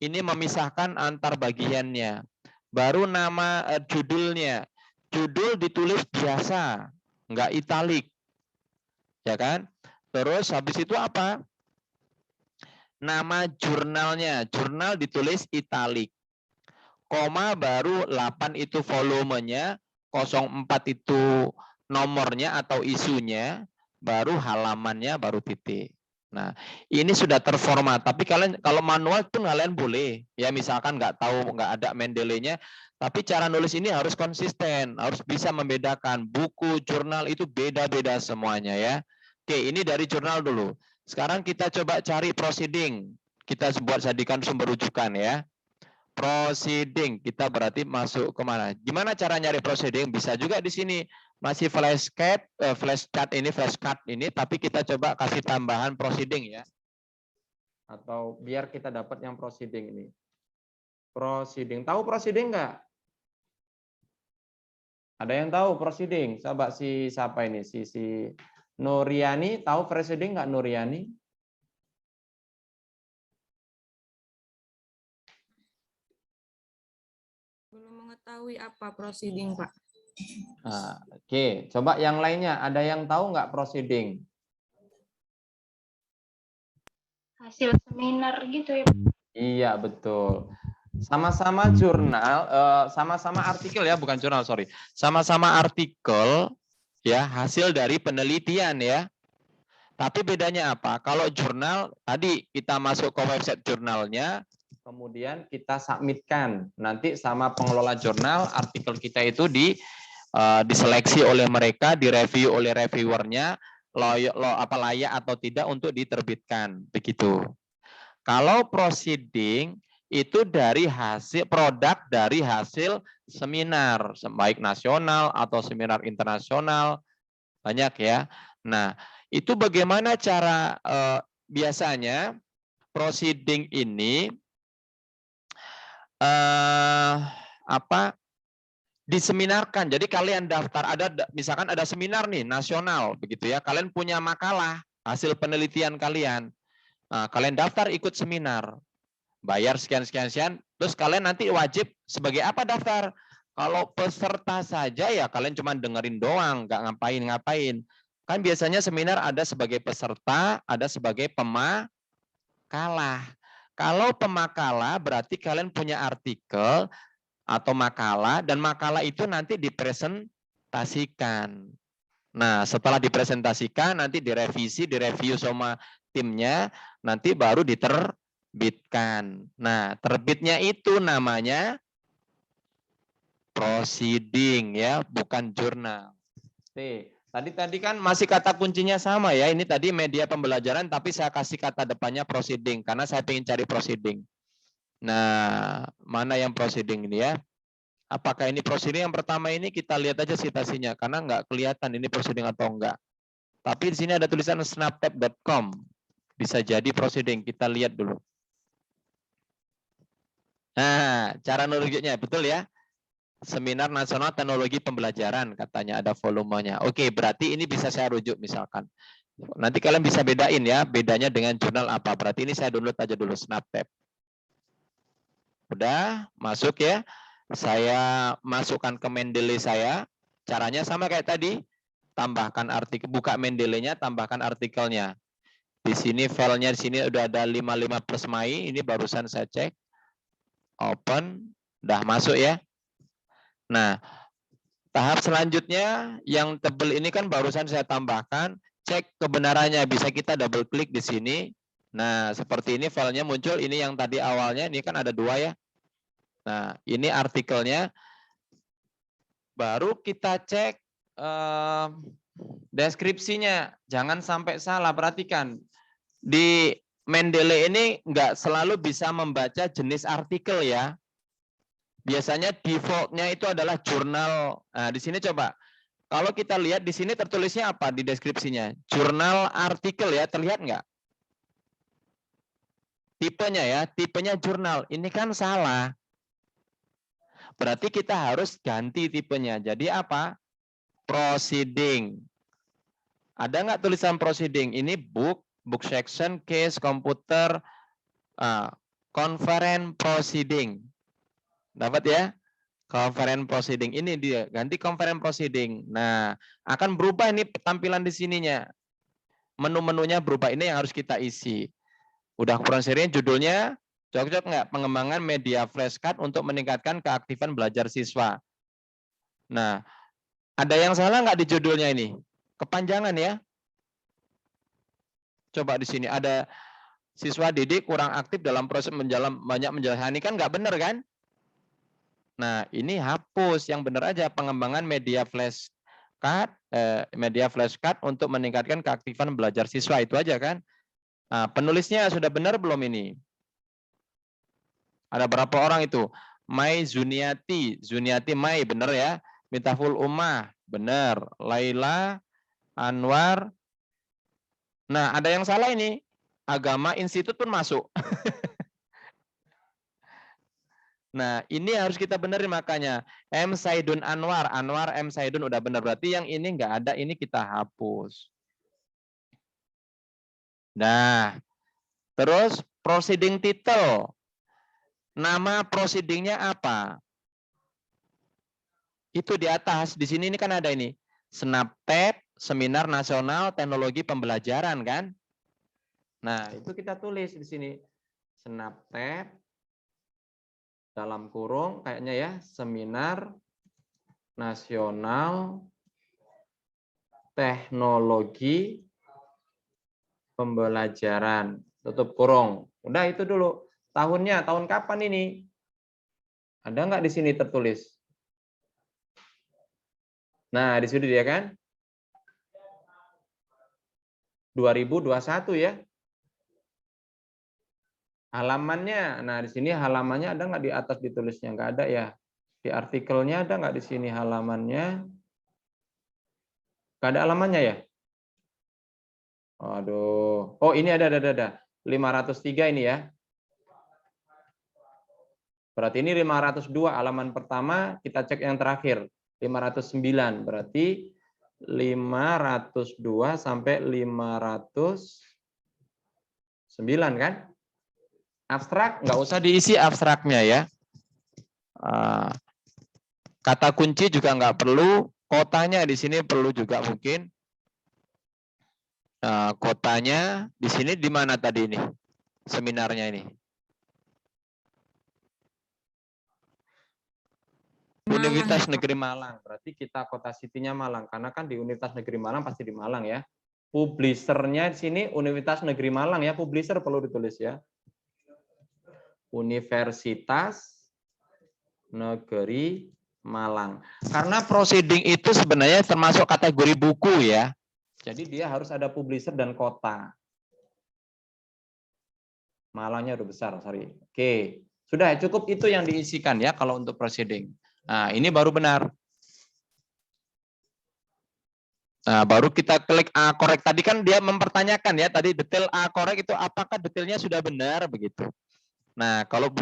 Ini memisahkan antar bagiannya. Baru nama judulnya. Judul ditulis biasa, nggak italik. Ya kan? Terus habis itu apa? Nama jurnalnya. Jurnal ditulis italik. Koma baru 8 itu volumenya, 04 itu nomornya atau isunya, baru halamannya, baru titik. Nah, ini sudah terformat. Tapi kalian kalau manual itu kalian boleh, ya misalkan nggak tahu, nggak ada Mendeley-nya, tapi cara nulis ini harus konsisten, harus bisa membedakan buku, jurnal itu beda-beda semuanya ya. Oke, ini dari jurnal dulu. Sekarang kita coba cari proceeding. Kita buat jadikan sumber rujukan ya. Proceeding, kita berarti masuk kemana? Gimana cara nyari proceeding? Bisa juga di sini masih flashcard ini, tapi kita coba kasih tambahan proceeding ya. Atau biar kita dapat yang proceeding ini. Proceeding, tahu proceeding nggak? Ada yang tahu proceeding? Coba siapa ini? Si Nuriani, tahu proceeding nggak Nuriani? Belum mengetahui apa proceeding, Pak. Oke, coba yang lainnya. Ada yang tahu nggak proceeding? Hasil seminar gitu ya. Iya, betul. Sama-sama jurnal, sama-sama artikel ya, bukan jurnal, sorry. Sama-sama artikel, ya, hasil dari penelitian ya. Tapi bedanya apa? Kalau jurnal, tadi kita masuk ke website jurnalnya, kemudian kita submitkan. Nanti sama pengelola jurnal, artikel kita itu diseleksi oleh mereka, direview oleh reviewernya, layak atau tidak untuk diterbitkan. Begitu. Kalau proceeding itu dari produk dari hasil seminar, baik nasional atau seminar internasional, banyak ya. Nah, itu bagaimana cara biasanya proceeding ini diseminarkan. Jadi kalian daftar, misalkan ada seminar nih nasional begitu ya, kalian punya makalah hasil penelitian kalian. Nah, kalian daftar ikut seminar. Bayar sekian, terus kalian nanti wajib sebagai apa daftar? Kalau peserta saja ya kalian cuma dengerin doang, nggak ngapain-ngapain. Kan biasanya seminar ada sebagai peserta, ada sebagai pemakalah. Kalau pemakalah berarti kalian punya artikel atau makalah, dan makalah itu nanti dipresentasikan. Nah, setelah dipresentasikan, nanti direview sama timnya, nanti baru diterbitkan. Nah, terbitnya itu namanya proceeding ya, bukan jurnal. Tadi kan masih kata kuncinya sama ya. Ini tadi media pembelajaran, tapi saya kasih kata depannya proceeding karena saya ingin cari proceeding. Nah, mana yang proceeding ini ya? Apakah ini proceeding yang pertama ini, kita lihat aja citasinya karena nggak kelihatan ini proceeding atau enggak. Tapi di sini ada tulisan snaptap.com. Bisa jadi proceeding, kita lihat dulu. Nah, cara nurujuknya betul ya. Seminar Nasional Teknologi Pembelajaran katanya ada volumenya. Oke, berarti ini bisa saya rujuk misalkan. Nanti kalian bisa bedain ya, bedanya dengan jurnal apa. Berarti ini saya download aja dulu Snaptap. Udah, masuk ya. Saya masukkan ke Mendeley saya. Caranya sama kayak tadi. Tambahkan artikel, buka Mendeley-nya, tambahkan artikelnya. Di sini filenya di sini udah ada 55 plus MAI. Ini barusan saya cek. Open, udah masuk ya. Nah, tahap selanjutnya yang tebel ini kan barusan saya tambahkan. Cek kebenarannya, bisa kita double klik di sini. Nah, seperti ini filenya muncul. Ini yang tadi awalnya, ini kan ada 2 ya. Nah, ini artikelnya. Baru kita cek deskripsinya. Jangan sampai salah, perhatikan. Di Mendeley ini nggak selalu bisa membaca jenis artikel ya. Biasanya defaultnya itu adalah jurnal. Nah, di sini coba. Kalau kita lihat di sini tertulisnya apa di deskripsinya? Jurnal artikel ya, terlihat nggak? Tipenya ya, tipenya jurnal. Ini kan salah. Berarti kita harus ganti tipenya. Jadi apa? Proceeding. Ada nggak tulisan proceeding? Ini book section, case, komputer, conference proceeding. Dapat ya? Conference proceeding. Ini dia, ganti conference proceeding. Nah, akan berubah ini tampilan di sininya. Menu-menunya berubah. Ini yang harus kita isi. Udah prosedurin judulnya, cocok nggak? Pengembangan media flashcard untuk meningkatkan keaktifan belajar siswa. Nah, ada yang salah nggak di judulnya ini? Kepanjangan ya. Coba di sini ada siswa didik kurang aktif dalam proses banyak menjelaskan. Ini kan nggak benar kan? Nah, ini hapus. Yang benar aja, pengembangan media flashcard untuk meningkatkan keaktifan belajar siswa, itu aja kan? Nah, penulisnya sudah benar belum ini? Ada berapa orang itu? Mai Zuniati Mai benar ya. Mitaful Ummah benar. Laila Anwar. Nah, ada yang salah ini. Agama Institut pun masuk. Nah, ini harus kita benerin makanya. M Saidun Anwar M Saidun udah benar. Berarti yang ini nggak ada, ini kita hapus. Nah, terus proceeding title. Nama proceedingnya apa? Itu di atas. Di sini ini kan ada ini. Snaptap, Seminar Nasional Teknologi Pembelajaran kan? Nah, itu kita tulis di sini. Snaptap dalam kurung kayaknya ya, Seminar Nasional Teknologi Pembelajaran. Tutup kurung. Udah itu dulu. Tahunnya, tahun kapan ini? Ada nggak di sini tertulis? Nah, di sini dia kan? 2021 ya. Halamannya, nah di sini halamannya ada nggak di atas ditulisnya? Nggak ada ya. Di artikelnya ada nggak di sini halamannya? Nggak ada halamannya ya? Aduh. Oh ini ada. 503 ini ya. Berarti ini 502 halaman pertama, kita cek yang terakhir. 509, berarti 502 sampai 509 kan? Abstrak, nggak usah diisi abstraknya ya. Kata kunci juga nggak perlu, kotanya di sini perlu juga mungkin. Kotanya di sini di mana tadi ini? Seminarnya ini. Universitas Negeri Malang, berarti kita kota city-nya Malang, karena kan di Universitas Negeri Malang pasti di Malang ya. Publishernya di sini Universitas Negeri Malang ya, publisher perlu ditulis ya. Universitas Negeri Malang. Karena proceeding itu sebenarnya termasuk kategori buku ya. Jadi dia harus ada publisher dan kota. Malangnya udah besar, sorry. Oke, sudah cukup itu yang diisikan ya kalau untuk proceeding. Nah, ini baru benar. Nah, baru kita klik A korek. Tadi kan dia mempertanyakan ya, tadi detail A korek itu apakah detailnya sudah benar begitu. Nah, kalau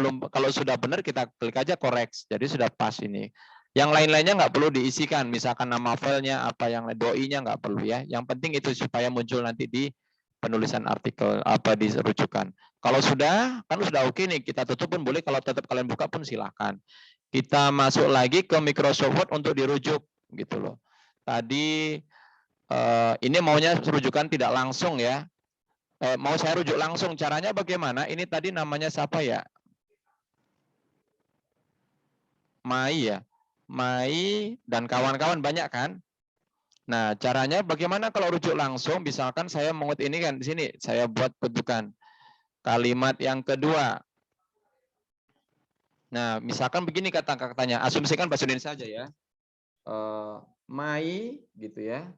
sudah benar kita klik aja koreks. Jadi sudah pas ini. Yang lain-lainnya nggak perlu diisikan, misalkan nama filenya apa yang doi-nya nggak perlu ya. Yang penting itu supaya muncul nanti di penulisan artikel apa di rujukan. Kalau sudah, kan sudah oke nih, kita tutup pun boleh, kalau tetap kalian buka pun silahkan. Kita masuk lagi ke Microsoft Word untuk dirujuk gitu loh. Tadi ini maunya rujukan tidak langsung ya. Mau saya rujuk langsung, caranya bagaimana? Ini tadi namanya siapa ya? Mai ya. Mai dan kawan-kawan banyak kan? Nah, caranya bagaimana kalau rujuk langsung? Misalkan saya mengut ini kan di sini, saya buat rujukan. Kalimat yang kedua. Nah, misalkan begini kata-katanya, asumsikan bahasa Indonesia saja ya. Mai gitu ya.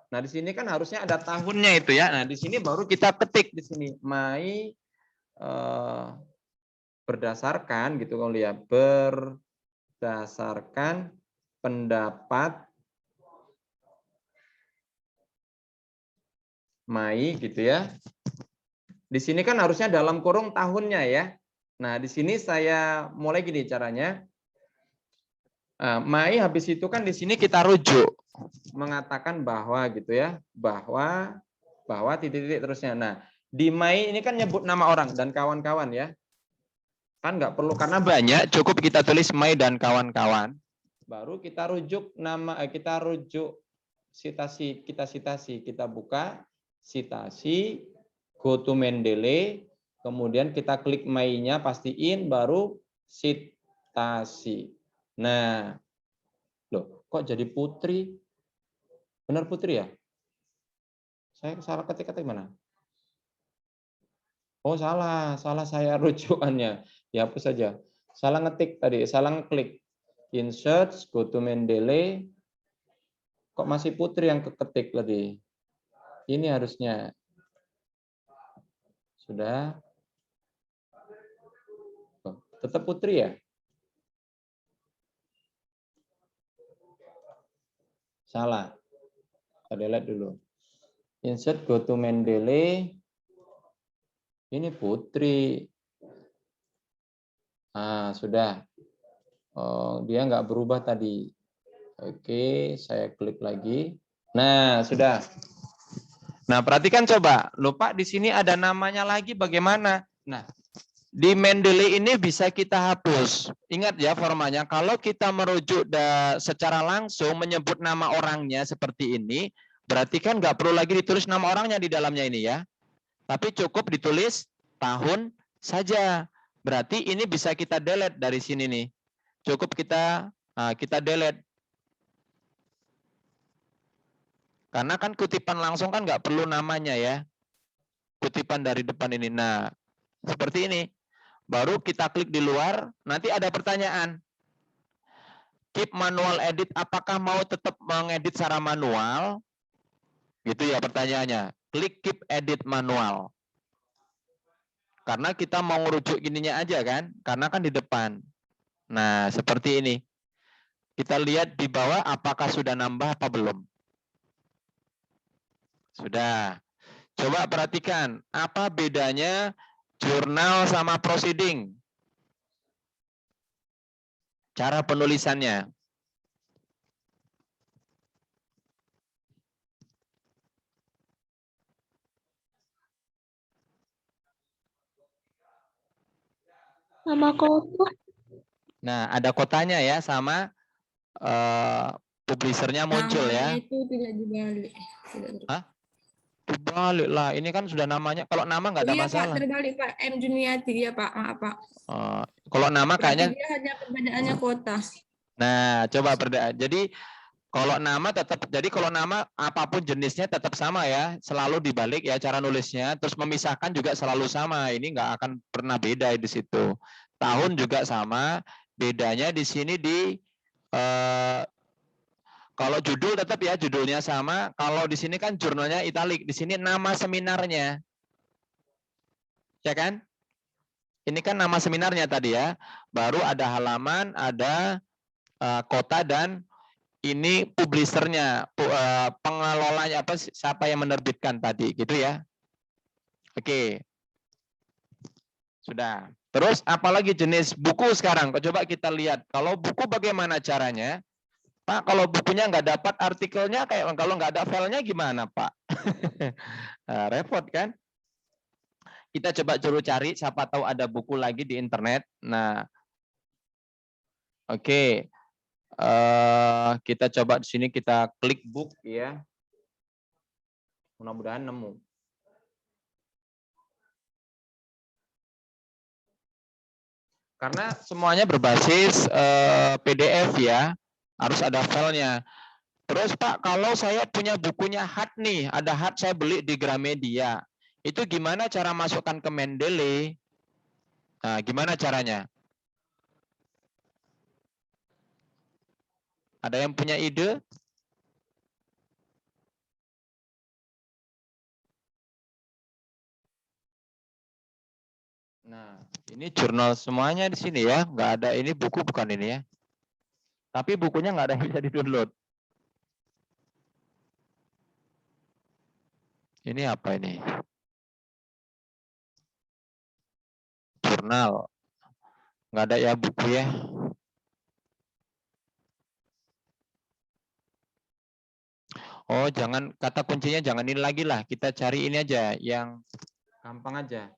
Nah, di sini kan harusnya ada tahunnya itu ya. Nah, di sini baru kita ketik di sini. Mai berdasarkan gitu kalau lihat berdasarkan pendapat Mai gitu ya. Di sini kan harusnya dalam kurung tahunnya ya. Nah, di sini saya mulai gini caranya. Mai habis itu kan di sini kita rujuk mengatakan bahwa gitu ya, bahwa titik-titik terusnya. Nah, di Mai ini kan nyebut nama orang dan kawan-kawan ya. Kan nggak perlu karena banyak, cukup kita tulis Mai dan kawan-kawan. Baru kita rujuk kita rujuk citasi, kita buka citasi, go to Mendeley, kemudian kita klik Mai-nya, pastiin, baru citasi. Nah, loh, kok jadi Putri? Benar Putri ya? Saya salah ketik mana? Oh salah saya rujukannya. Dihapus saja. Salah ngetik tadi, salah ngeklik. Insert, go to Mendeley. Kok masih Putri yang keketik tadi? Ini harusnya. Sudah. Oh, tetap Putri ya? Salah. Kita delete dulu. Insert, go to Mendeley. Ini Putri. Nah, sudah. Oh, dia nggak berubah tadi. Oke, saya klik lagi. Nah, sudah. Nah, perhatikan coba. Lupa di sini ada namanya lagi bagaimana? Nah, di Mendeley ini bisa kita hapus. Ingat ya formanya, kalau kita merujuk secara langsung menyebut nama orangnya seperti ini, berarti kan nggak perlu lagi ditulis nama orangnya di dalamnya ini ya. Tapi cukup ditulis tahun saja. Berarti ini bisa kita delete dari sini nih. Cukup kita delete. Karena kan kutipan langsung kan nggak perlu namanya ya. Kutipan dari depan ini. Nah, seperti ini. Baru kita klik di luar, nanti ada pertanyaan. Keep manual edit, apakah mau tetap mengedit secara manual? Gitu ya pertanyaannya. klik keep edit manual. Karena kita mau ngerujuk gininya aja kan, karena kan di depan. Nah, seperti ini. Kita lihat di bawah apakah sudah nambah apa belum. Sudah. Coba perhatikan, apa bedanya jurnal sama proceeding? Cara penulisannya. Nama kota. Nah, ada kotanya ya sama publishernya muncul Namanya ya. itu tidak dibalik. Hah? Dibalik lah. Ini kan sudah namanya. Kalau nama nggak ada Iya Pak, masalah. terbalik Pak. M Juniati ya Pak, maaf Pak. Kalau nama Berarti kayaknya. dia hanya perbedaannya kota. Nah, coba jadi kalau nama tetap. Jadi kalau nama apapun jenisnya tetap sama ya. Selalu dibalik ya cara nulisnya. Terus memisahkan juga selalu sama. Ini nggak akan pernah beda di situ. Tahun juga sama. Bedanya di sini di kalau judul tetap ya judulnya sama. Kalau di sini kan jurnalnya italik. Di sini nama seminarnya. Ya kan? Ini kan nama seminarnya tadi ya. Baru ada halaman, ada kota dan ini publishernya, pengelolanya apa siapa yang menerbitkan tadi gitu ya. Oke. Sudah. Terus apalagi jenis buku sekarang? Coba kita lihat. Kalau buku bagaimana caranya? Pak, kalau bukunya nggak dapat artikelnya, kayak kalau nggak ada filenya gimana, Pak? Nah, repot kan? Kita coba cari, siapa tahu ada buku lagi di internet. Nah, oke. Kita coba di sini kita klik book ya. Mudah-mudahan nemu. Karena semuanya berbasis PDF ya, harus ada filenya. Terus Pak, kalau saya punya bukunya hard nih, ada hard saya beli di Gramedia, itu gimana cara masukkan ke Mendeley? Nah, gimana caranya? Ada yang punya ide? Nah, ini jurnal semuanya di sini ya, nggak ada ini buku bukan ini ya. Tapi bukunya nggak ada yang bisa di-download. Ini apa ini? Jurnal. Nggak ada ya buku ya. Oh, jangan kata kuncinya jangan ini lagi lah. Kita cari ini aja yang gampang aja.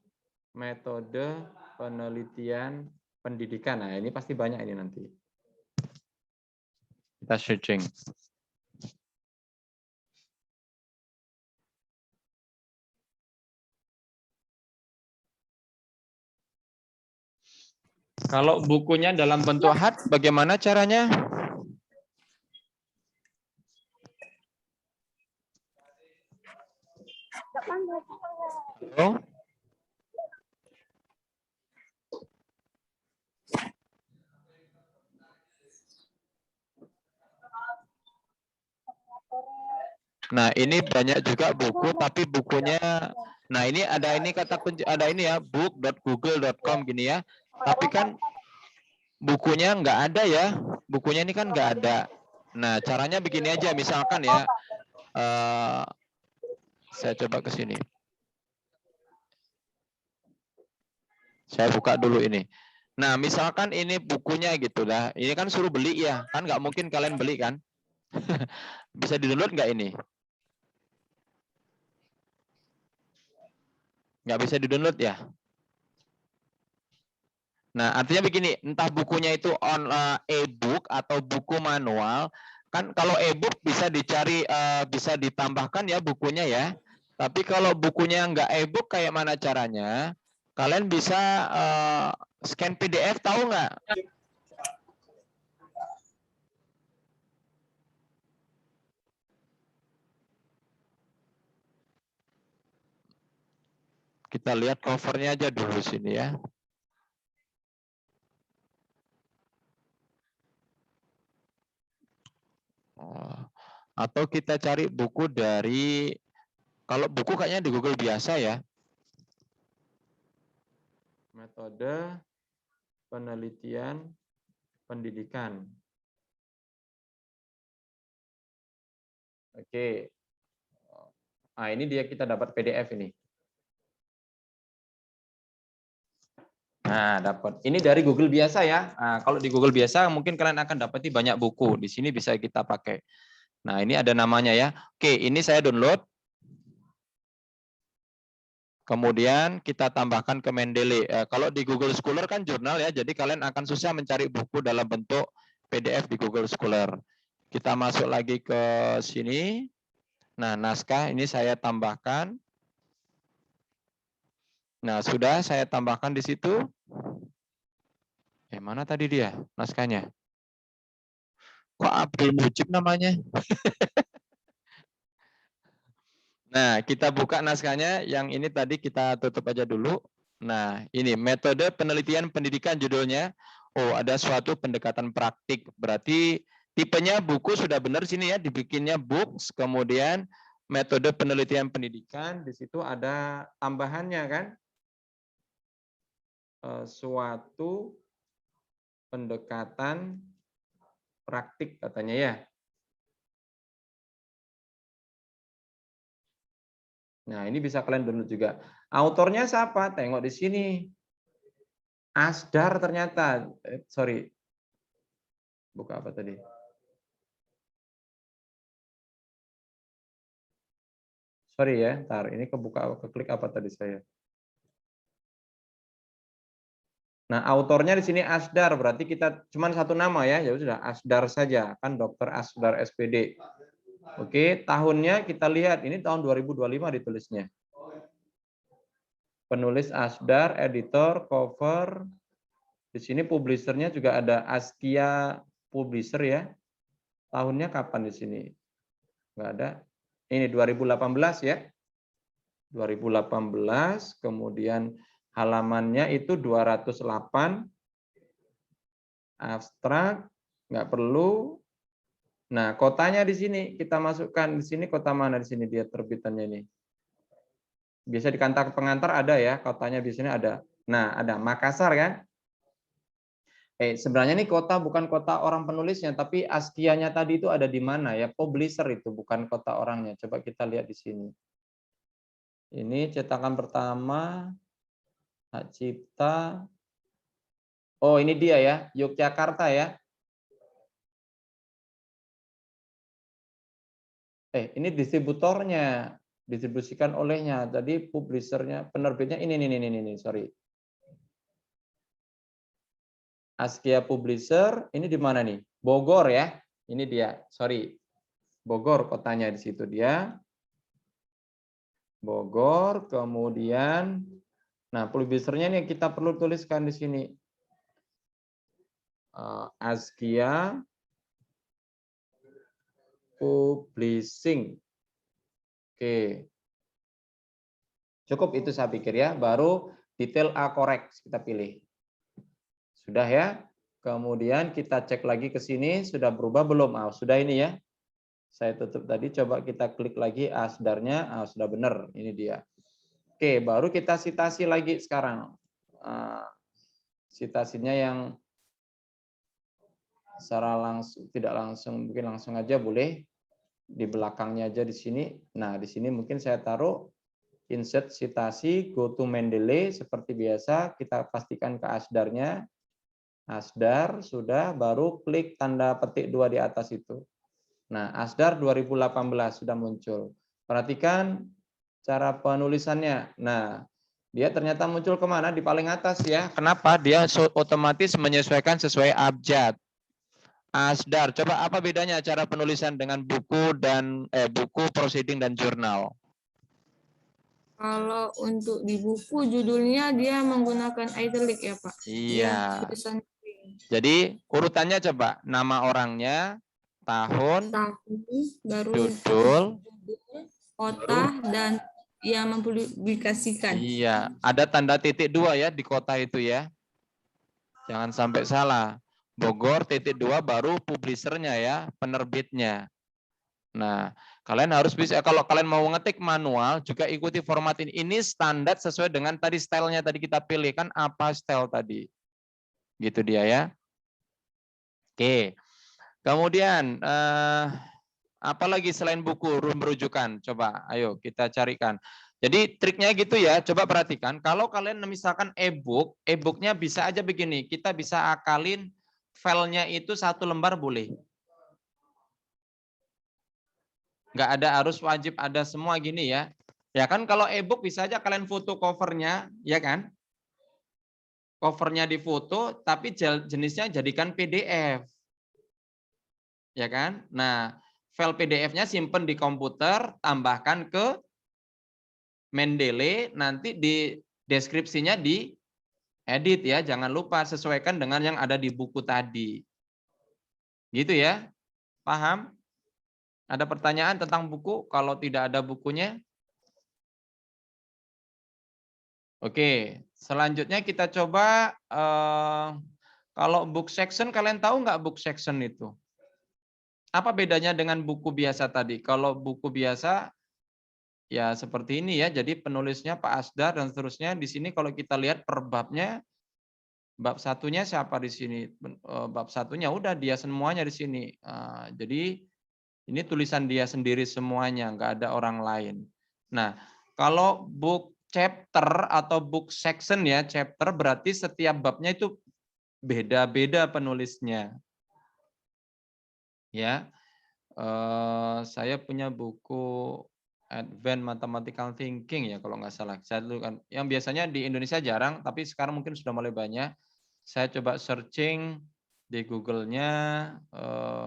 Metode penelitian pendidikan. Nah, ini pasti banyak ini nanti. Kita searching. Kalau bukunya dalam bentuk hard, bagaimana caranya? Oh. Nah, ini banyak juga buku, tapi bukunya, nah ini ada ini kata kunci, ada ini ya, book.google.com gini ya. Tapi kan bukunya nggak ada ya, bukunya ini kan nggak ada. Nah, caranya begini aja, misalkan ya, saya coba ke sini. Saya buka dulu ini. Nah, misalkan ini bukunya gitu lah. Ini kan suruh beli ya, kan nggak mungkin kalian beli kan? Bisa di-download nggak ini? Nggak bisa di-download ya? Nah, artinya begini, entah bukunya itu e-book atau buku manual, kan kalau e-book bisa dicari, bisa ditambahkan ya bukunya ya. Tapi kalau bukunya nggak e-book, kayak mana caranya? Kalian bisa scan PDF, tahu nggak? Kita lihat covernya aja dulu sini ya. Atau kita cari buku dari Kalau buku kayaknya di Google biasa ya. Metode penelitian pendidikan. Oke. Nah, ini dia kita dapat PDF ini. Nah, dapat. Ini dari Google biasa ya. Nah, kalau di Google biasa mungkin kalian akan dapati banyak buku. Di sini bisa kita pakai. Nah, ini ada namanya ya. Oke, ini saya download. Kemudian kita tambahkan ke Mendeley. Kalau di Google Scholar kan jurnal ya, jadi kalian akan susah mencari buku dalam bentuk PDF di Google Scholar. Kita masuk lagi ke sini. Nah, naskah ini saya tambahkan. Nah, sudah saya tambahkan di situ. Mana tadi dia naskahnya? Kok Abdul Mujib namanya? Nah, kita buka naskahnya. Yang ini tadi kita tutup aja dulu. Nah, ini metode penelitian pendidikan judulnya. Oh, ada suatu pendekatan praktik. Berarti tipenya buku sudah benar sini ya, dibikinnya books. Kemudian metode penelitian pendidikan, di situ ada tambahannya kan. Suatu pendekatan praktik katanya ya. Nah, ini bisa kalian download juga. Autornya siapa? Tengok di sini. Asdar ternyata. Sorry. Buka apa tadi? Sorry ya, ntar ini kebuka, keklik apa tadi saya. Nah, autornya di sini Asdar, berarti kita cuma satu nama ya, ya sudah Asdar saja, kan Dr. Asdar SPD. Oke, tahunnya kita lihat, ini tahun 2025 ditulisnya. Penulis Asdar, editor, cover. Di sini publishernya juga ada Askia Publisher ya. Tahunnya kapan di sini? Enggak ada. Ini 2018 ya. 2018, kemudian halamannya itu 208, abstrak, nggak perlu. Nah, kotanya di sini kita masukkan di sini, kota mana di sini dia terbitannya ini. Biasa di kantor pengantar ada ya, kotanya biasanya ada. Nah, ada Makassar kan? Sebenarnya ini kota bukan kota orang penulisnya, tapi Askianya tadi itu ada di mana ya? Publisher itu bukan kota orangnya. Coba kita lihat di sini. Ini cetakan pertama, hak cipta. Oh, ini dia ya, Yogyakarta ya. Ini distributornya, distribusikan olehnya. Tadi publishernya, penerbitnya ini, sorry. Askia Publisher, ini di mana nih? Bogor ya. Ini dia, sorry. Bogor kotanya di situ dia. Bogor, kemudian nah publishernya ini kita perlu tuliskan di sini. Askia Publishing. Oke. Cukup itu saya pikir ya, baru detail A correct kita pilih. Sudah ya. Kemudian kita cek lagi ke sini, sudah berubah belum? Sudah ini ya. Saya tutup tadi, coba kita klik lagi Asdarnya, sudah benar, ini dia. Oke, baru kita citasi lagi sekarang. Citasinya yang secara langsung, tidak langsung, mungkin langsung aja boleh. Di belakangnya aja di sini. Nah, di sini mungkin saya taruh insert citasi, go to Mendeley, seperti biasa, kita pastikan ke Asdarnya. Asdar, sudah, baru klik tanda petik 2 di atas itu. Nah, Asdar 2018 sudah muncul. Perhatikan cara penulisannya. Nah, dia ternyata muncul kemana? Di paling atas ya. Kenapa? Dia otomatis menyesuaikan sesuai abjad. Asdar, coba apa bedanya cara penulisan dengan buku dan buku, proceeding dan jurnal? Kalau untuk di buku judulnya dia menggunakan italic ya Pak. Iya. Jadi urutannya coba nama orangnya, tahun, baru judul, kota dan yang mempublikasikan. Iya, ada tanda titik 2 ya di kota itu ya. Jangan sampai salah. Bogor titik 2 baru publishernya ya, penerbitnya. Nah, Kalian harus bisa, kalau kalian mau ngetik manual, juga ikuti format ini. Ini standar sesuai dengan tadi stylenya tadi kita pilih, kan apa style tadi. Gitu dia ya. Oke. Kemudian, apalagi selain buku merujukan? Coba, ayo kita carikan. Jadi triknya gitu ya, coba perhatikan. Kalau kalian misalkan e-book, e-booknya bisa aja begini. Kita bisa akalin filenya itu 1 lembar boleh. Nggak ada harus wajib ada semua gini ya. Ya kan kalau e-book bisa aja kalian foto covernya, ya kan? Covernya difoto, tapi jenisnya jadikan PDF. Ya kan? Nah, file PDF-nya simpen di komputer, tambahkan ke Mendeley, nanti di deskripsinya di edit ya. Jangan lupa sesuaikan dengan yang ada di buku tadi. Gitu ya? Paham? Ada pertanyaan tentang buku? Kalau tidak ada bukunya? Oke, selanjutnya kita coba kalau book section, kalian tahu nggak book section itu? Apa bedanya dengan buku biasa tadi? Kalau buku biasa ya seperti ini ya, jadi penulisnya Pak Asdar dan seterusnya. Di sini kalau kita lihat per babnya, bab satunya siapa di sini? Bab satunya udah dia semuanya di sini. Jadi ini tulisan dia sendiri semuanya, nggak ada orang lain. Nah, kalau book chapter atau book section ya, chapter berarti setiap babnya itu beda-beda penulisnya. Ya, saya punya buku Advanced Mathematical Thinking ya kalau nggak salah. Saya dulu kan, yang biasanya di Indonesia jarang, tapi sekarang mungkin sudah mulai banyak. Saya coba searching di Google-nya,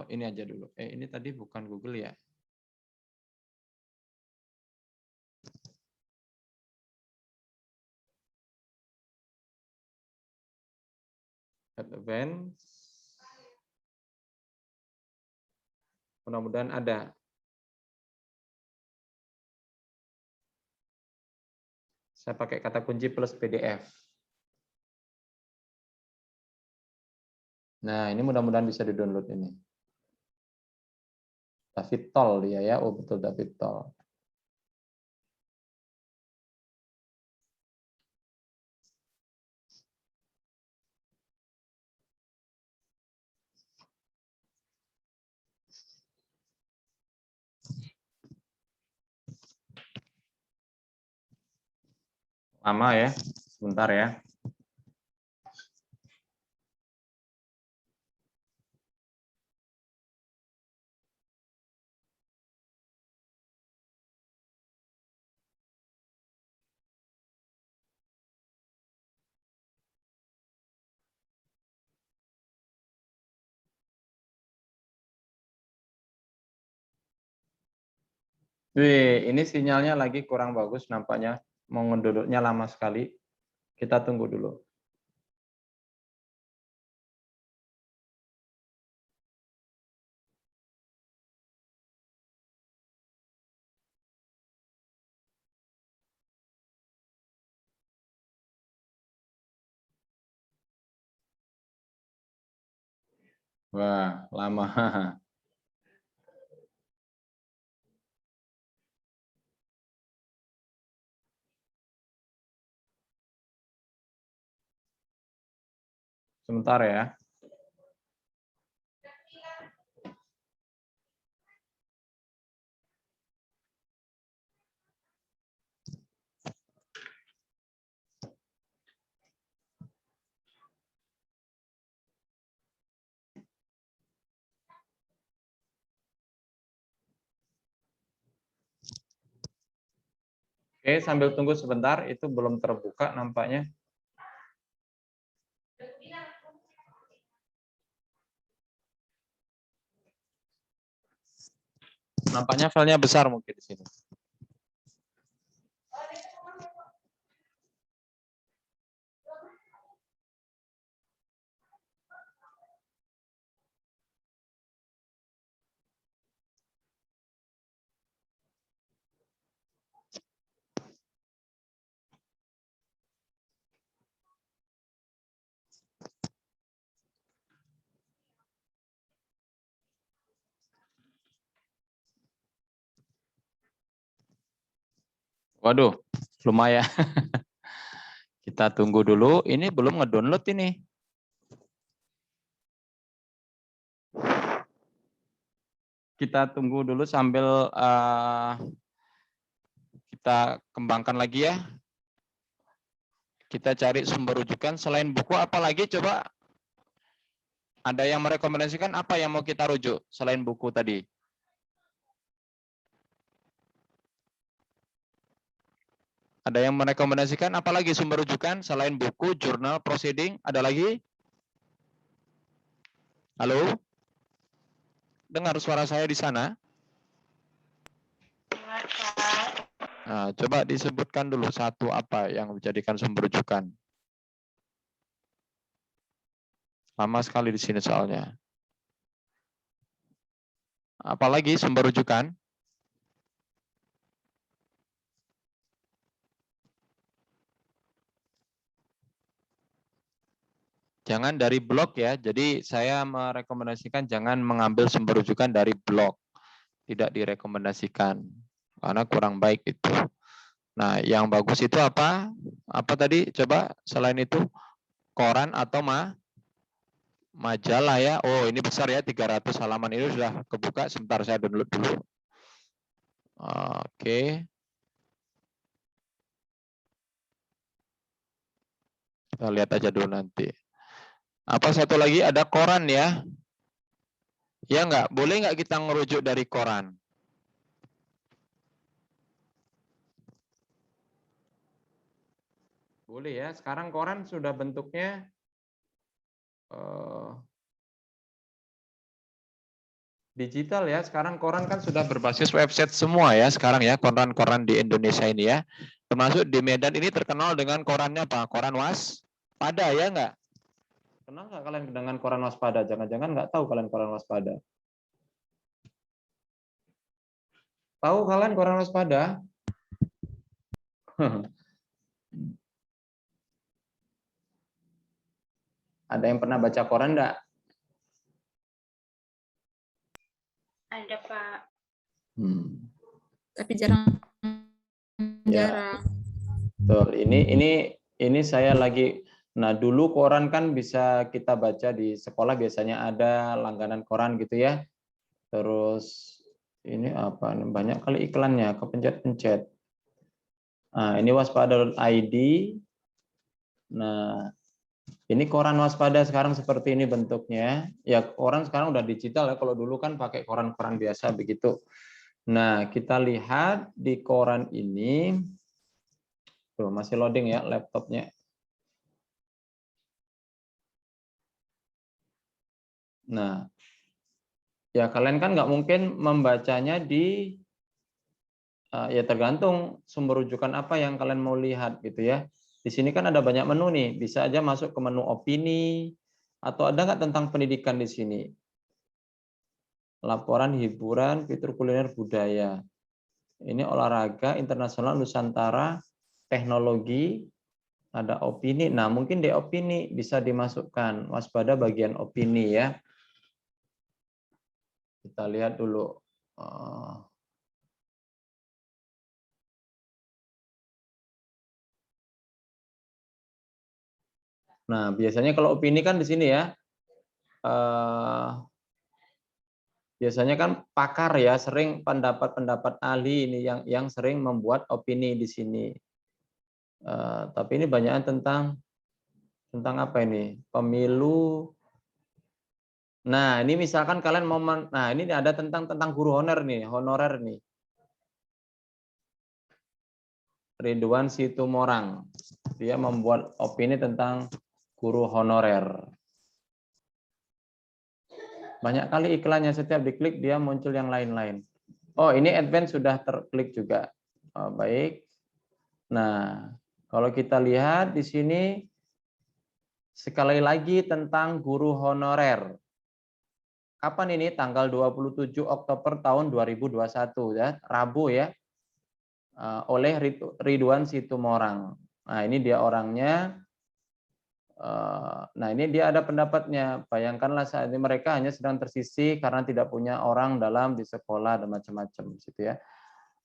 ini aja dulu. Ini tadi bukan Google ya. Advanced. Mudah-mudahan ada. Saya pakai kata kunci plus PDF. Nah, ini mudah-mudahan bisa di-download ini. David Toll dia ya. Oh, betul David Toll. Lama ya. Sebentar ya. Wih, ini sinyalnya lagi kurang bagus nampaknya. Mau ngeduduknya lama sekali. Kita tunggu dulu. Wah, lama. Sebentar ya. Oke, sambil tunggu sebentar, itu belum terbuka nampaknya. Nampaknya filenya besar mungkin di sini. Waduh, lumayan. Kita tunggu dulu. Ini belum ngedownload ini. Kita tunggu dulu sambil kita kembangkan lagi ya. Kita cari sumber rujukan selain buku apa lagi coba? Ada yang merekomendasikan apa yang mau kita rujuk selain buku tadi? Ada yang merekomendasikan apa lagi sumber rujukan selain buku, jurnal, proceeding? Ada lagi? Halo? Dengar suara saya di sana? Nah, coba disebutkan dulu satu apa yang dijadikan sumber rujukan. Lama sekali di sini soalnya. Apalagi sumber rujukan? Jangan dari blog ya. Jadi saya merekomendasikan jangan mengambil sumber rujukan dari blog. Tidak direkomendasikan. Karena kurang baik itu. Nah, yang bagus itu apa? Apa tadi? Coba selain itu koran atau majalah ya. Oh, ini besar ya, 300 halaman ini sudah kebuka. Sebentar saya download dulu. Oke. Kita lihat aja dulu nanti. Apa satu lagi? Ada koran ya. Ya enggak? Boleh enggak kita ngerujuk dari koran? Boleh ya. Sekarang koran sudah bentuknya digital ya. Sekarang koran kan sudah berbasis website semua ya. Sekarang ya koran-koran di Indonesia ini ya. Termasuk di Medan ini terkenal dengan korannya apa? Koran Waspada ya enggak? Kenal nggak kalian dengan koran Waspada? Jangan-jangan nggak tahu kalian koran Waspada? Tahu kalian koran Waspada? Ada yang pernah baca koran enggak? Ada, Pak. Tapi jarang. Ya. Betul. Ini saya lagi. Nah, dulu koran kan bisa kita baca di sekolah, biasanya ada langganan koran gitu ya. Terus ini apa? Banyak kali iklannya, kepencet-pencet. Nah, ini waspada.id. Nah, ini koran Waspada sekarang seperti ini bentuknya. Ya, koran sekarang udah digital ya. Kalau dulu kan pakai koran-koran biasa begitu. Nah, kita lihat di koran ini. Tuh, masih loading ya laptopnya. Nah, ya kalian kan nggak mungkin membacanya di ya tergantung sumber rujukan apa yang kalian mau lihat gitu ya. Di sini kan ada banyak menu nih, bisa aja masuk ke menu opini atau ada nggak tentang pendidikan di sini? Laporan, hiburan, fitur kuliner budaya. Ini olahraga, internasional, Nusantara, teknologi, ada opini. Nah, mungkin di opini bisa dimasukkan waspada bagian opini ya. Kita lihat dulu. Nah, biasanya kalau opini kan di sini ya. Biasanya kan pakar ya, sering pendapat-pendapat ahli ini yang sering membuat opini di sini. Tapi ini banyak tentang apa ini? Pemilu. Nah, ini misalkan kalian mau nah ini ada tentang guru honorer nih. Ridwan Situmorang. Dia membuat opini tentang guru honorer. Banyak kali iklannya, setiap diklik dia muncul yang lain-lain. Oh, ini advance sudah terklik juga. Oh, baik. Nah, kalau kita lihat di sini sekali lagi tentang guru honorer. Kapan ini? Tanggal 27 Oktober tahun 2021 ya, Rabu ya. Oleh Ridwan Situmorang. Nah, ini dia orangnya. Nah, ini dia ada pendapatnya. Bayangkanlah saat ini mereka hanya sedang tersisih karena tidak punya orang dalam di sekolah dan macam-macam gitu ya.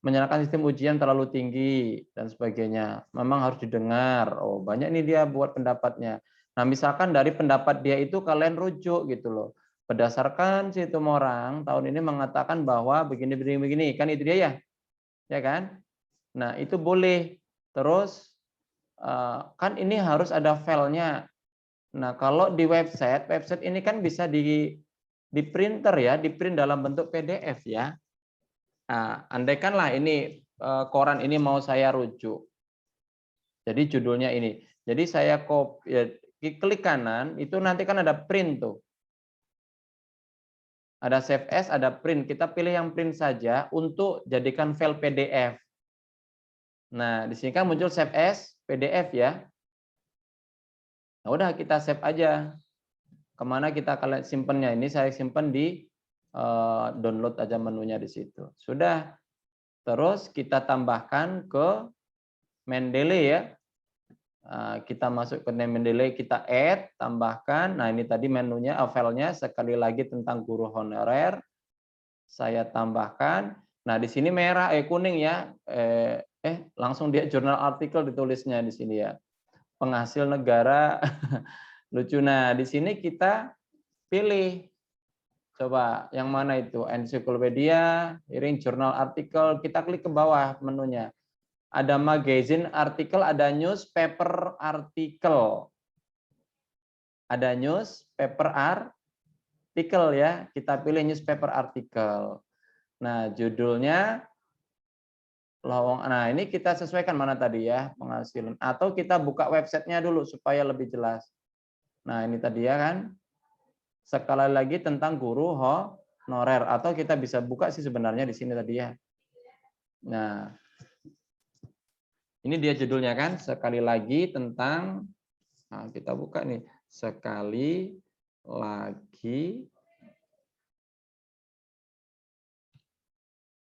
menyalahkan sistem ujian terlalu tinggi dan sebagainya. Memang harus didengar. Oh, banyak nih dia buat pendapatnya. Nah, misalkan dari pendapat dia itu kalian rujuk gitu loh. Berdasarkan Situmorang tahun ini mengatakan bahwa begini, kan itu dia ya. Ya kan? Nah, itu boleh. Terus kan ini harus ada filenya. Nah, kalau di website ini kan bisa di printer ya, di print dalam bentuk PDF ya. Nah, andaikanlah ini koran ini mau saya rujuk. Jadi judulnya ini. Jadi saya copy, ya, klik kanan, itu nanti kan ada print tuh. Ada save as, ada print. Kita pilih yang print saja untuk jadikan file PDF. Nah, di sini kan muncul save as PDF ya. Nah, udah kita save aja. Kemana kita kalian simpennya? Ini saya simpen di download aja menunya di situ. Sudah. Terus kita tambahkan ke Mendeley ya. Kita masuk ke Mendeley, kita add, tambahkan. Nah, ini tadi menunya, filenya sekali lagi tentang guru honorer. Saya tambahkan. Nah, di sini merah, kuning ya. Langsung dia jurnal artikel ditulisnya di sini ya. Penghasil negara. Lucu. Nah, di sini kita pilih. Coba yang mana itu? Ensiklopedia, iring jurnal artikel. Kita klik ke bawah menunya. Ada magazine artikel, ada newspaper artikel. Ada newspaper artikel ya. Kita pilih newspaper artikel. Nah, judulnya lowong. Nah, ini kita sesuaikan mana tadi ya, penghasilan. Atau kita buka websitenya dulu supaya lebih jelas. Nah, ini tadi ya kan. Sekali lagi tentang guru honorer. Atau kita bisa buka sih sebenarnya di sini tadi ya. Nah, ini dia judulnya kan, sekali lagi tentang, nah kita buka nih, sekali lagi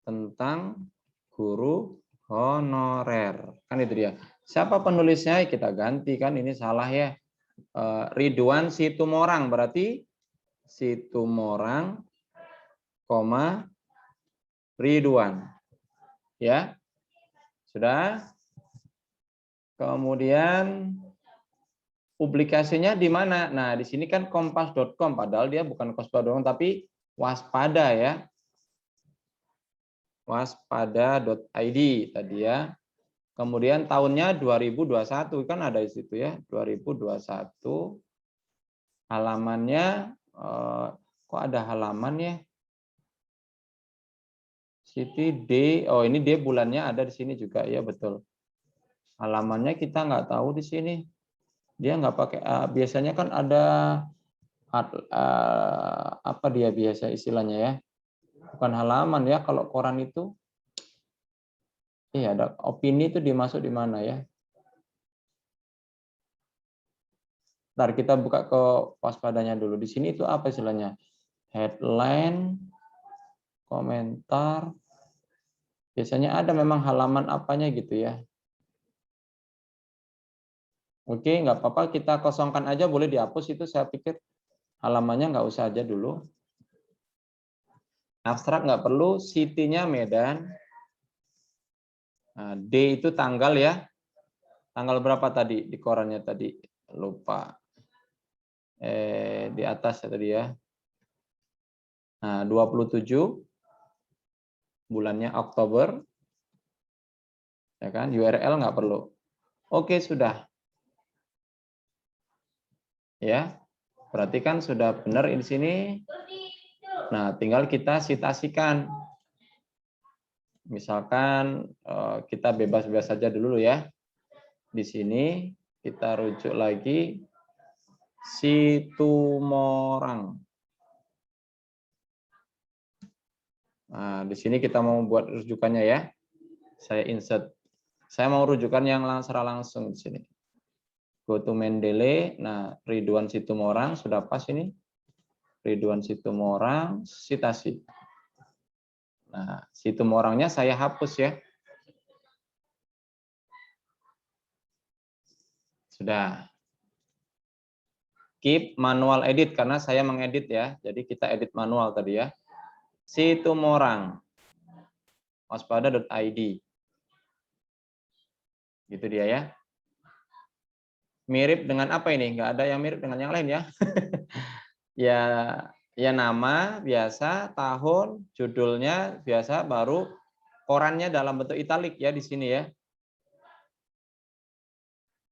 tentang guru honorer. Kan itu dia. Siapa penulisnya? Kita ganti kan, ini salah ya. Ridwan Situmorang, berarti Situmorang, Ridwan. Ya, sudah. Kemudian publikasinya di mana? Nah, di sini kan kompas.com, padahal dia bukan kompas.com tapi waspada ya. Waspada.id tadi ya. Kemudian tahunnya 2021 kan ada di situ ya, 2021. Halamannya kok ada halaman ya? Siti D, oh ini D bulannya ada di sini juga ya, betul. Halamannya kita nggak tahu di sini. Dia nggak pakai biasanya kan ada apa dia biasa istilahnya ya, bukan halaman ya kalau koran itu. Iya, ada opini itu dimasuk di mana ya. Ntar kita buka ke waspadanya dulu. Di sini itu apa istilahnya, headline, komentar, biasanya ada memang halaman apanya gitu ya. Oke, nggak apa-apa, kita kosongkan aja, boleh dihapus itu, saya pikir halamannya nggak usah aja dulu. Abstrak nggak perlu, city-nya Medan. Nah, D itu tanggal ya. Tanggal berapa tadi di korannya tadi? Lupa. Di atas ya tadi ya. Nah, 27 bulannya Oktober. Ya kan? URL nggak perlu. Oke, sudah. Ya. Berarti kan sudah benar di sini. Nah, tinggal kita citasikan. Misalkan kita bebas-bebas saja dulu ya. Di sini kita rujuk lagi Situmorang. Nah, di sini kita mau buat rujukannya ya. Saya insert. Saya mau rujukan yang secara langsung di sini. Go to Mendeley. Nah, Ridwan Situmorang sudah pas ini. Ridwan Situmorang, citasi. Nah, Situmorangnya saya hapus ya. Sudah. Keep manual edit karena saya mengedit ya. Jadi kita edit manual tadi ya. Situmorang. waspada.id. Gitu dia ya. Mirip dengan apa ini? Nggak ada yang mirip dengan yang lain ya. Ya nama biasa, tahun, judulnya biasa, baru korannya dalam bentuk italik ya di sini ya.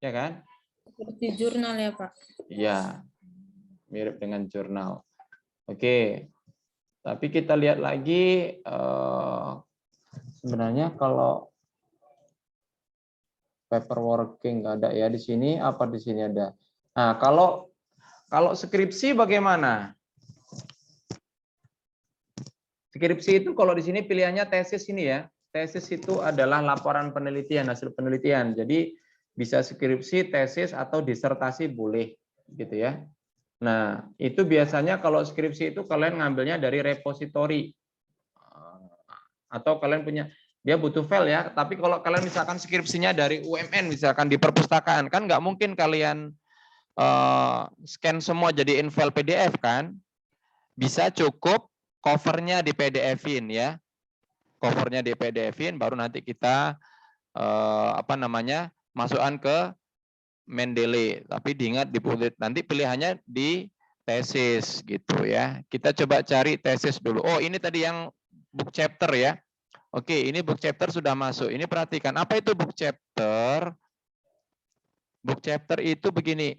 Ya kan? Seperti jurnal ya, Pak. Iya. Mirip dengan jurnal. Oke. Tapi kita lihat lagi sebenarnya kalau paperworking nggak ada ya di sini, apa di sini ada? Nah, kalau skripsi bagaimana? Skripsi itu kalau di sini pilihannya tesis ini ya. Tesis itu adalah laporan penelitian, hasil penelitian. Jadi bisa skripsi, tesis atau disertasi boleh gitu ya. Nah, itu biasanya kalau skripsi itu kalian ngambilnya dari repositori. Atau kalian punya, dia butuh file ya, tapi kalau kalian misalkan skripsinya dari UMN, misalkan di perpustakaan, kan nggak mungkin kalian scan semua jadiin file PDF kan? Bisa cukup covernya di PDF-in ya. Covernya di PDF-in, baru nanti kita masukkan ke Mendeley. Tapi diingat nanti pilihannya di tesis gitu ya. Kita coba cari tesis dulu. Oh, ini tadi yang book chapter ya. Oke, ini book chapter sudah masuk. Ini perhatikan, apa itu book chapter? Book chapter itu begini.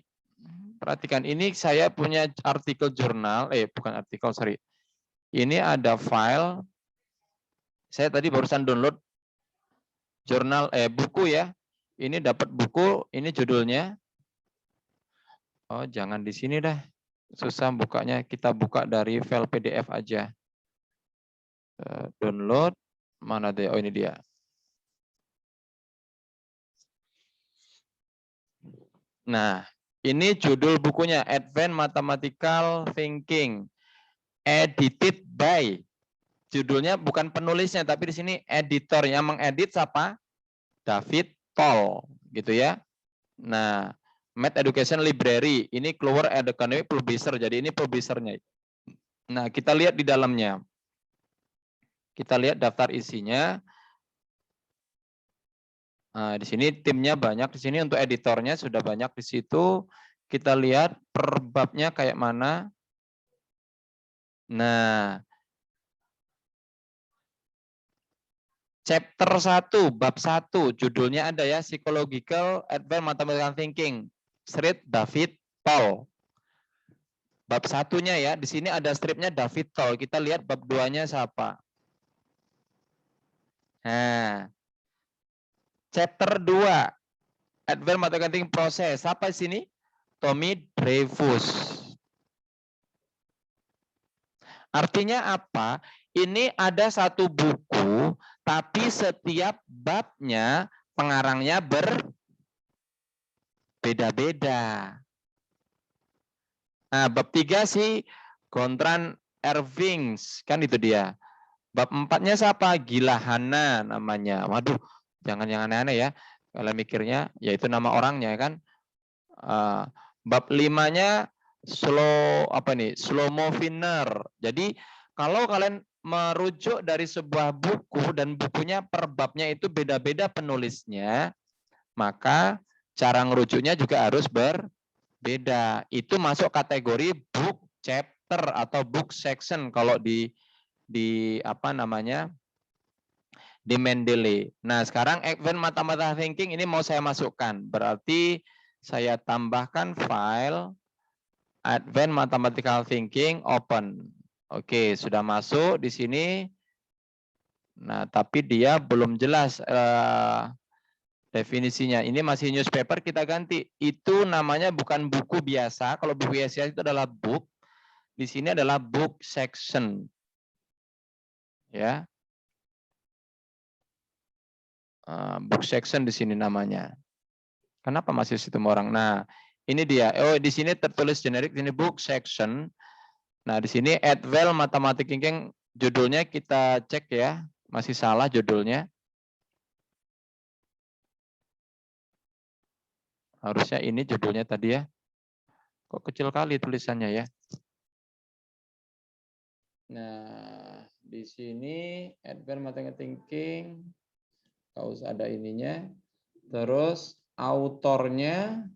Perhatikan, ini saya punya artikel jurnal, bukan artikel, sorry. Ini ada file. Saya tadi barusan download jurnal, buku ya. Ini dapat buku, ini judulnya. Oh, jangan di sini dah. Susah bukanya, kita buka dari file PDF aja. Download, mana dia? Oh, ini dia. Nah, ini judul bukunya, Advanced Mathematical Thinking, edited by. Judulnya bukan penulisnya, tapi di sini editor. Yang mengedit siapa? David Toll, gitu ya. Nah, Math Education Library, ini keluar Academic Publisher, jadi ini publishernya. Nah, kita lihat di dalamnya. Kita lihat daftar isinya. Nah, di sini timnya banyak, di sini untuk editornya sudah banyak di situ. Kita lihat per babnya kayak mana. Nah, chapter 1, bab 1, judulnya ada ya, Psychological Advanced Mathematical Thinking, Street David Toll. Bab 1-nya ya, di sini ada stripnya David Toll. Kita lihat bab 2-nya siapa. Nah, chapter 2, Advanced Mathematical Thinking Process. Siapa di sini? Tommy Dreyfus. Artinya apa? Ini ada satu buku, tapi setiap babnya pengarangnya berbeda-beda. Nah, bab 3 sih Gontran Ervings, kan itu dia. Bab 4-nya siapa? Gilahana namanya. Waduh, jangan yang aneh-aneh ya. Kalau mikirnya, yaitu nama orangnya kan. Bab 5-nya Shlomo Finner. Jadi kalau kalian merujuk dari sebuah buku dan bukunya per babnya itu beda-beda penulisnya, maka cara ngerujuknya juga harus berbeda. Itu masuk kategori book chapter atau book section kalau di Mendeley. Nah, sekarang Advanced Mathematical Thinking ini mau saya masukkan. Berarti saya tambahkan file Advanced Mathematical Thinking open. Oke, sudah masuk di sini. Nah, tapi dia belum jelas definisinya. Ini masih newspaper, kita ganti. Itu namanya bukan buku biasa. Kalau buku biasa itu adalah book. Di sini adalah book section. Ya. Book section di sini namanya. Kenapa masih sistem orang? Nah, ini dia. Oh, di sini tertulis generik, ini book section. Nah, di sini Advanced Mathematical Thinking, judulnya kita cek ya, masih salah judulnya. Harusnya ini judulnya tadi ya. Kok kecil kali tulisannya ya? Nah, Di sini Advanced Mathematical Thinking, nggak usah ada ininya. Terus autornya,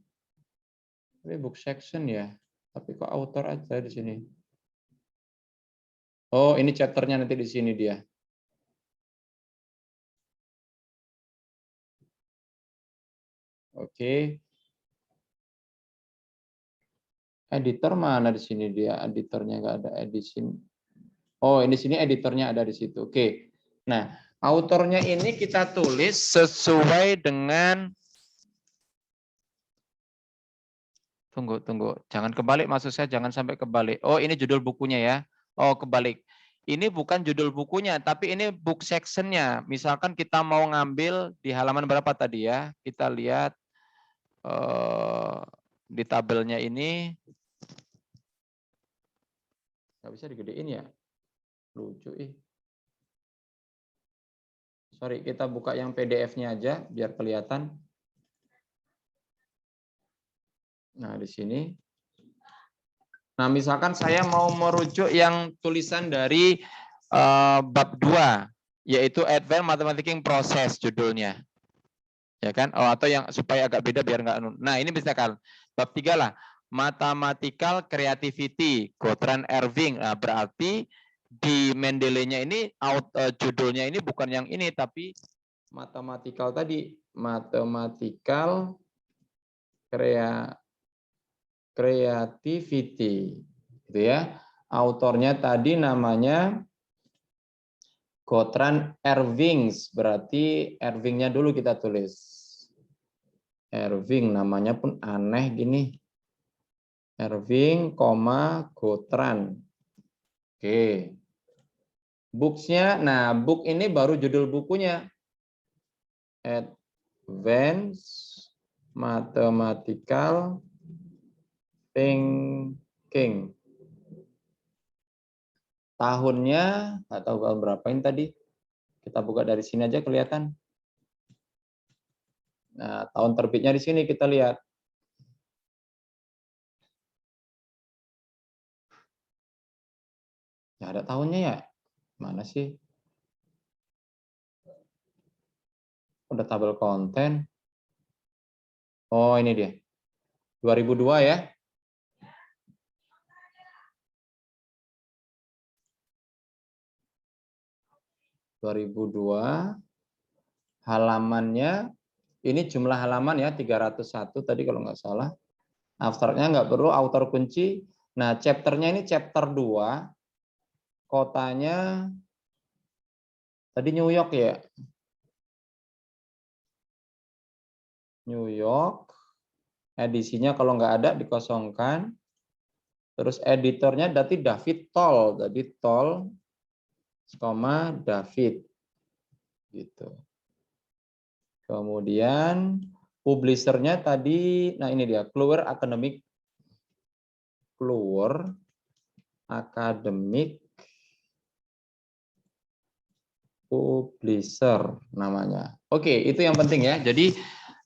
ini book section ya. Tapi kok author aja di sini? Oh, ini chapternya nanti di sini dia. Oke. Editor mana di sini dia? Editornya nggak ada edition. Oh, ini sini editornya ada di situ. Oke. Nah, autornya ini kita tulis sesuai dengan tunggu. Jangan kebalik, maksud saya jangan sampai kebalik. Oh, ini judul bukunya ya. Oh, kebalik. Ini bukan judul bukunya, tapi ini book section-nya. Misalkan kita mau ngambil di halaman berapa tadi ya? Kita lihat di tabelnya ini. Nggak bisa digedein ya? Lucu ih. Sorry, kita buka yang PDF-nya aja biar kelihatan. Nah, di sini. Nah, misalkan saya mau merujuk yang tulisan dari bab 2, yaitu Advanced Mathematical Process judulnya. Ya kan? Oh, atau yang supaya agak beda biar nggak. Nah, ini misalkan bab 3 lah. Mathematical Creativity, Gottran Erving. Nah, berarti di Mendeley-nya ini judulnya ini bukan yang ini, tapi mathematical tadi. Mathematical Creativity, gitu ya. Autornya tadi namanya Gottran Ervings, berarti Ervingnya dulu kita tulis. Erving namanya pun aneh gini. Erving, Gottran. Oke. Books-nya, nah book ini baru judul bukunya. Advanced Mathematical Thinking. Tahunnya, nggak tahu tahun berapa ini tadi. Kita buka dari sini aja kelihatan. Nah, tahun terbitnya di sini kita lihat. Ya ada tahunnya ya. Mana sih? Udah tabel konten. Oh, ini dia. 2002 ya. Halamannya, ini jumlah halaman ya, 301 tadi kalau nggak salah. Abstraknya nggak perlu, autor kunci. Nah, chapternya ini chapter 2. Kotanya, tadi New York ya. New York. Edisinya kalau nggak ada dikosongkan. Terus editornya berarti David Toll. Jadi Toll, David. Gitu. Kemudian publishernya tadi, nah ini dia, Kluwer Academic Publisher namanya. Oke, itu yang penting ya. Jadi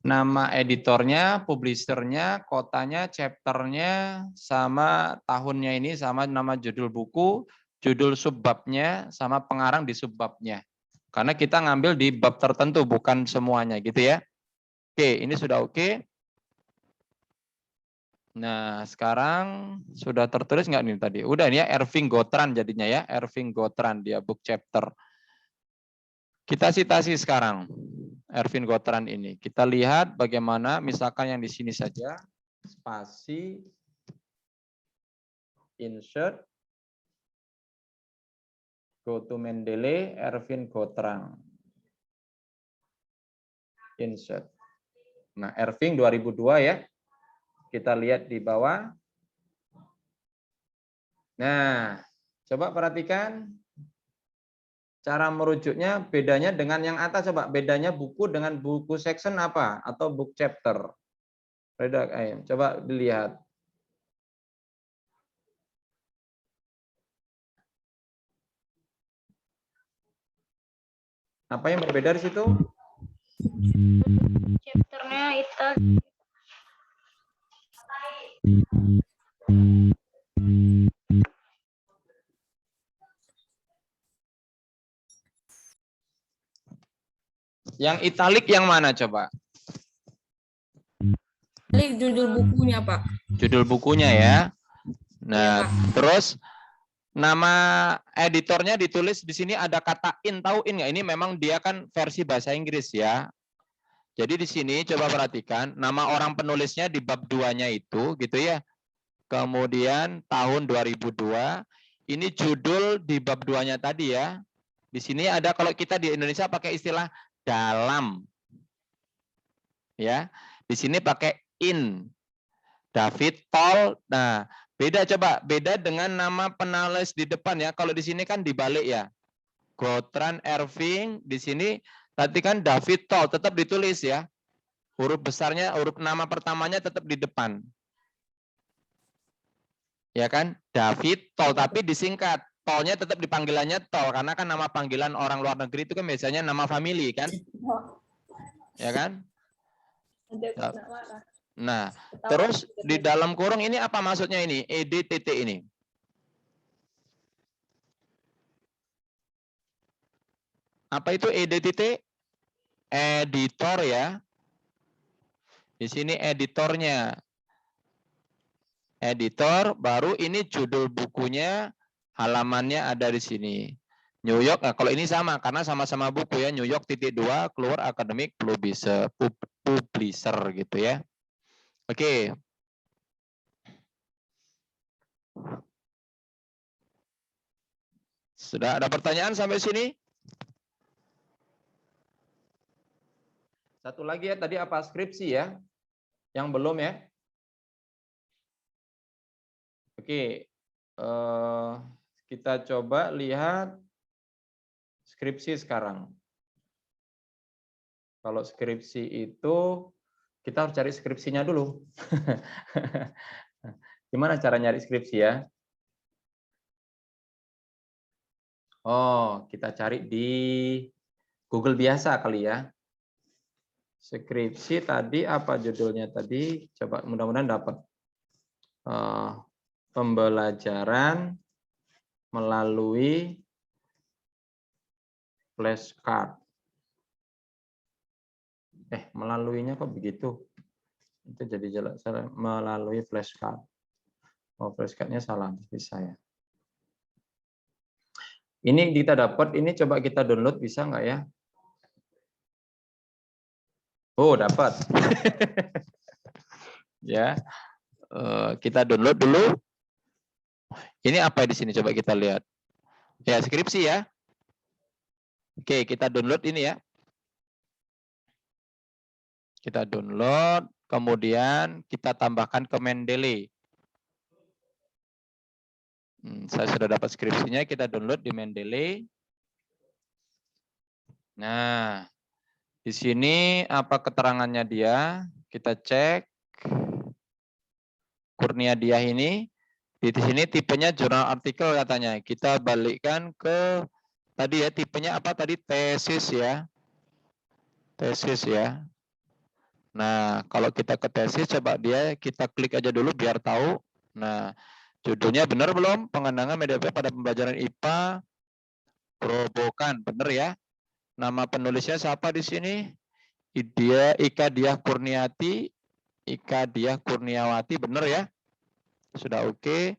nama editornya, publishernya, kotanya, chapternya, sama tahunnya ini, sama nama judul buku, judul subbabnya, sama pengarang di subbabnya. Karena kita ngambil di bab tertentu, bukan semuanya gitu ya. Oke, ini sudah oke. Nah, sekarang sudah tertulis nggak nih tadi? Udah nih ya, Erving Gottran jadinya ya. Erving Gottran, dia book chapter. Kita citasi sekarang Erving Gottran ini. Kita lihat bagaimana, misalkan yang di sini saja, spasi, insert, go to Mendeley, Erving Gottran. Insert. Nah, Erving 2002 ya. Kita lihat di bawah. Nah, coba perhatikan cara merujuknya, bedanya dengan yang atas. Coba bedanya buku dengan buku section apa? Atau book chapter. Coba dilihat. Apa yang berbeda di situ? Chapternya itu Yang italik yang mana coba? Klik judul bukunya, Pak. Judul bukunya ya. Nah, Iya, Pak. terus nama editornya ditulis di sini ada kata in, tahu in nggak? Ini memang dia kan versi bahasa Inggris ya. Jadi di sini coba perhatikan nama orang penulisnya di bab 2-nya itu gitu ya. Kemudian tahun 2002, ini judul di bab 2-nya tadi ya. Di sini ada, kalau kita di Indonesia pakai istilah dalam. Ya. Di sini pakai in. David Tol. Nah, beda coba, beda dengan nama penulis di depan ya. Kalau di sini kan dibalik ya. Gotran Irving, di sini tadi kan David Tol, tetap ditulis ya. Huruf besarnya, huruf nama pertamanya tetap di depan. Ya kan? David Tol, tapi disingkat. Tolnya tetap dipanggilannya Tol, karena kan nama panggilan orang luar negeri itu kan biasanya nama family kan? Ya kan? Nah, terus di dalam kurung ini apa maksudnya ini? EDTT ini. Apa itu EDTT? Editor ya. Di sini editornya. Editor, baru ini judul bukunya, halamannya ada di sini. New York, nah kalau ini sama, karena sama-sama buku ya, New York _2, keluar Academic Publisher gitu ya. Oke. Sudah ada pertanyaan sampai sini? Satu lagi ya, tadi apa skripsi ya? Yang belum ya? Oke, kita coba lihat skripsi sekarang. Kalau skripsi itu, kita harus cari skripsinya dulu. Gimana cara nyari skripsi ya? Oh, kita cari di Google biasa kali ya. Skripsi tadi apa judulnya tadi? Coba mudah-mudahan dapat. Pembelajaran melalui flashcard. Melaluinya kok begitu? Itu jadi jelas melalui flashcard. Oh, flashcardnya salah bisa ya. Ini kita dapat, ini coba kita download bisa nggak ya? Oh, dapat. Ya, kita download dulu. Ini apa di sini? Coba kita lihat. Ya, skripsi ya. Oke, kita download ini ya. Kita download, kemudian kita tambahkan ke Mendeley. Saya sudah dapat skripsinya, kita download di Mendeley. Nah, di sini apa keterangannya dia? Kita cek. Kurnia Diah ini. Di sini tipenya jurnal artikel katanya. Kita balikkan ke tadi ya, tipenya apa tadi? Tesis ya. Tesis ya. Nah, kalau kita ke tesis, coba dia kita klik aja dulu biar tahu. Nah, judulnya benar belum? Pengembangan media pada pembelajaran IPA. Gerobokan, benar ya? Nama penulisnya siapa di sini? Ika Diah Kurniati, Ika Diah Kurniawati, benar ya? Sudah oke.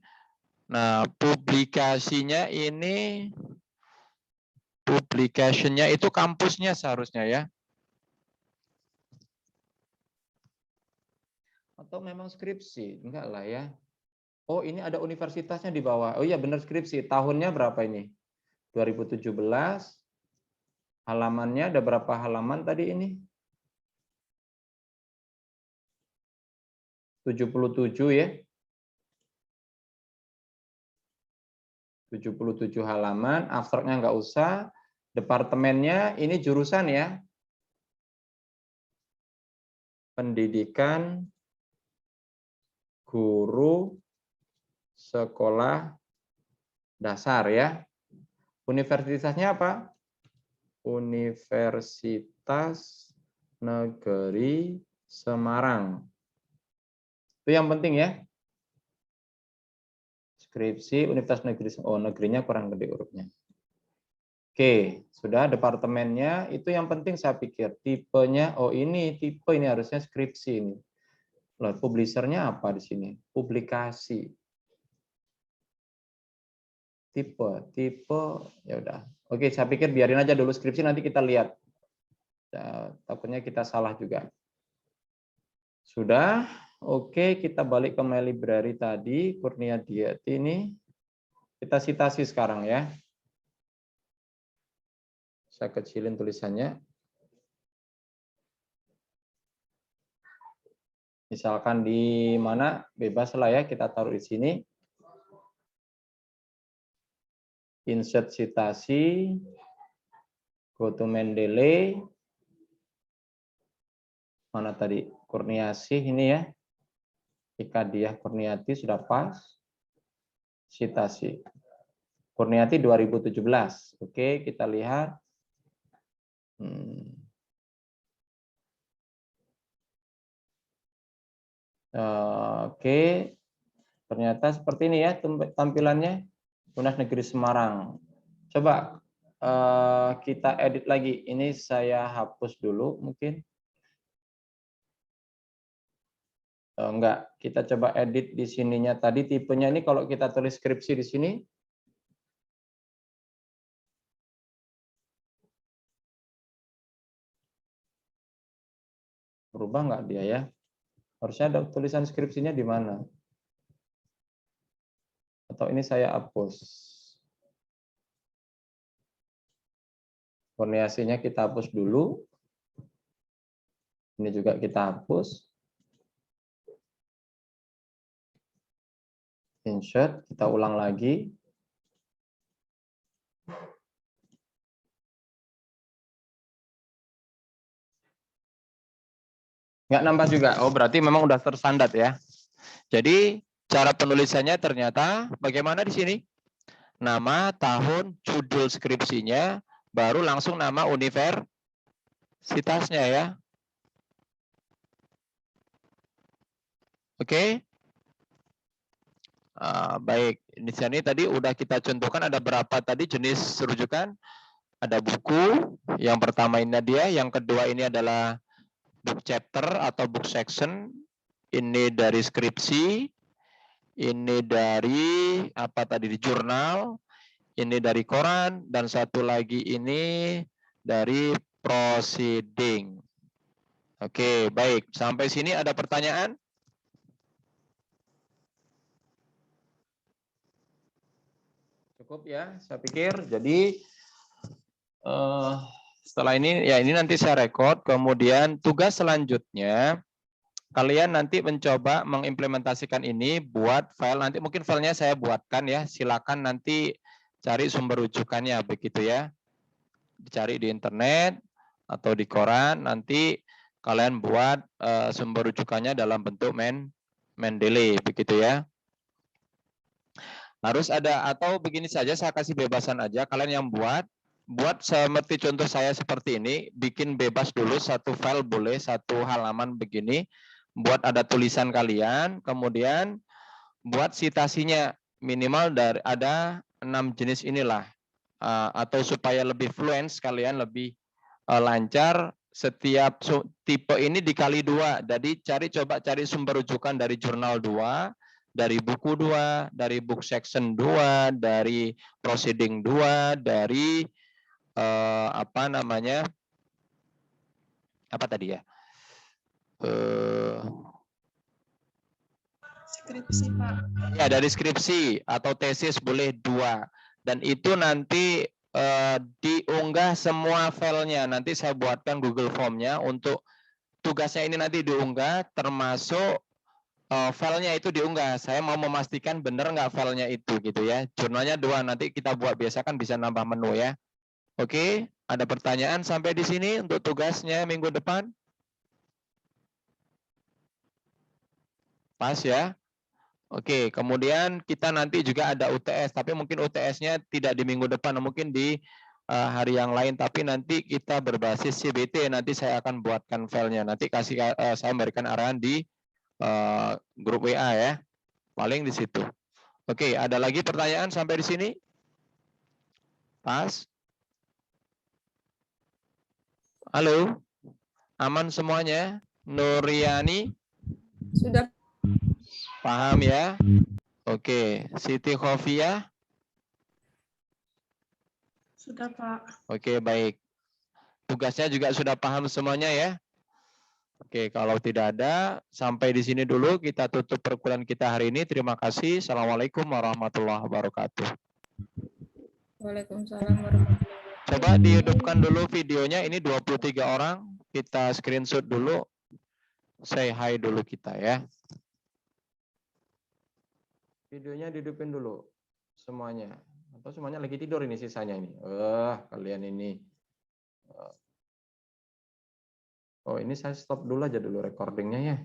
Nah, publikasinya ini, publikasinya itu kampusnya seharusnya ya. Atau memang skripsi? Enggak lah ya. Oh, ini ada universitasnya di bawah. Oh iya, benar skripsi. Tahunnya berapa ini? 2017. Halamannya ada berapa halaman tadi ini? 77 ya. 77 halaman, abstraknya nggak usah. Departemennya ini jurusan ya. Pendidikan guru sekolah dasar ya. Universitasnya apa? Universitas Negeri Semarang. Itu yang penting ya. Skripsi Universitas Negeri, oh negerinya kurang gede hurufnya. Oke, sudah departemennya. Itu yang penting saya pikir. Tipenya, oh ini tipe ini harusnya skripsi ini. Loh, publishernya apa di sini? Publikasi. Tipe, ya udah. Oke, saya pikir biarin aja dulu skripsi, nanti kita lihat. Takutnya kita salah juga. Sudah, oke, kita balik ke my library tadi, Kurnia Diati ini. Kita citasi sekarang ya. Saya kecilin tulisannya. Misalkan di mana, bebas lah ya, kita taruh di sini. Insert citasi, go to Mendeley. Mana tadi? Kurniasih ini ya. Ika Diah Kurniati sudah pas. Citasi. Kurniati 2017. Oke, kita lihat. Oke, ternyata seperti ini ya tampilannya. Unas Negeri Semarang. Coba kita edit lagi. Ini saya hapus dulu mungkin. Enggak, kita coba edit di sininya tadi tipenya ini kalau kita tulis skripsi di sini. Berubah nggak dia ya? Harusnya ada tulisan skripsinya di mana? Atau ini saya hapus? Kurniasinya kita hapus dulu. Ini juga kita hapus. Insert, kita ulang lagi. Nggak nambah juga. Oh, berarti memang udah terstandar ya. Jadi cara penulisannya ternyata bagaimana di sini? Nama, tahun, judul skripsinya, baru langsung nama universitasnya ya. Oke. Baik, di sini tadi udah kita contohkan ada berapa tadi jenis rujukan. Ada buku, yang pertama ini dia, yang kedua ini adalah book chapter atau book section, ini dari skripsi, ini dari apa tadi di jurnal, ini dari koran, dan satu lagi ini dari proceeding. Oke, baik. Sampai sini ada pertanyaan? Cukup ya, saya pikir. Jadi setelah ini, ya ini nanti saya record. Kemudian tugas selanjutnya, kalian nanti mencoba mengimplementasikan ini buat file. Nanti mungkin filenya saya buatkan ya. Silakan nanti cari sumber rujukannya begitu ya. Dicari di internet atau di koran. Nanti kalian buat sumber rujukannya dalam bentuk Mendeley begitu ya. Harus ada, atau begini saja saya kasih bebasan aja. Kalian yang buat seperti contoh saya seperti ini, bikin bebas dulu satu file boleh, satu halaman begini, buat ada tulisan kalian, kemudian buat citasinya minimal dari ada 6 jenis inilah, atau supaya lebih fluent kalian lebih lancar, setiap tipe ini dikali 2, jadi coba cari sumber rujukan dari jurnal 2, dari buku 2, dari book section 2, dari proceeding 2, dari apa namanya, apa tadi ya, Skripsi, Pak. ya dari skripsi atau tesis boleh 2, dan itu nanti diunggah semua filenya. Nanti saya buatkan Google Form-nya untuk tugasnya ini nanti diunggah, termasuk filenya itu diunggah. Saya mau memastikan benar nggak filenya itu gitu ya. Jurnalnya 2, nanti kita buat, biasa kan bisa nambah menu ya. Oke, ada pertanyaan sampai di sini untuk tugasnya minggu depan? Pas ya? Oke, kemudian kita nanti juga ada UTS, tapi mungkin UTS-nya tidak di minggu depan, mungkin di hari yang lain, tapi nanti kita berbasis CBT, nanti saya akan buatkan filenya, nanti kasih saya memberikan arahan di grup WA ya, paling di situ. Oke, ada lagi pertanyaan sampai di sini? Pas? Halo, aman semuanya? Nuriani, Sudah. paham ya? Oke, Siti Khofia. Sudah, Pak. Oke, baik. Tugasnya juga sudah paham semuanya ya? Oke, kalau tidak ada, sampai di sini dulu kita tutup perkuliahan kita hari ini. Terima kasih. Assalamualaikum warahmatullahi wabarakatuh. Waalaikumsalam warahmatullahi wabarakatuh. Coba dihidupkan dulu videonya. Ini 23 orang. Kita screenshot dulu. Say hi dulu kita ya. Videonya dihidupin dulu semuanya. Atau semuanya lagi tidur ini sisanya ini. Kalian ini. Oh, ini saya stop dulu aja dulu recordingnya ya.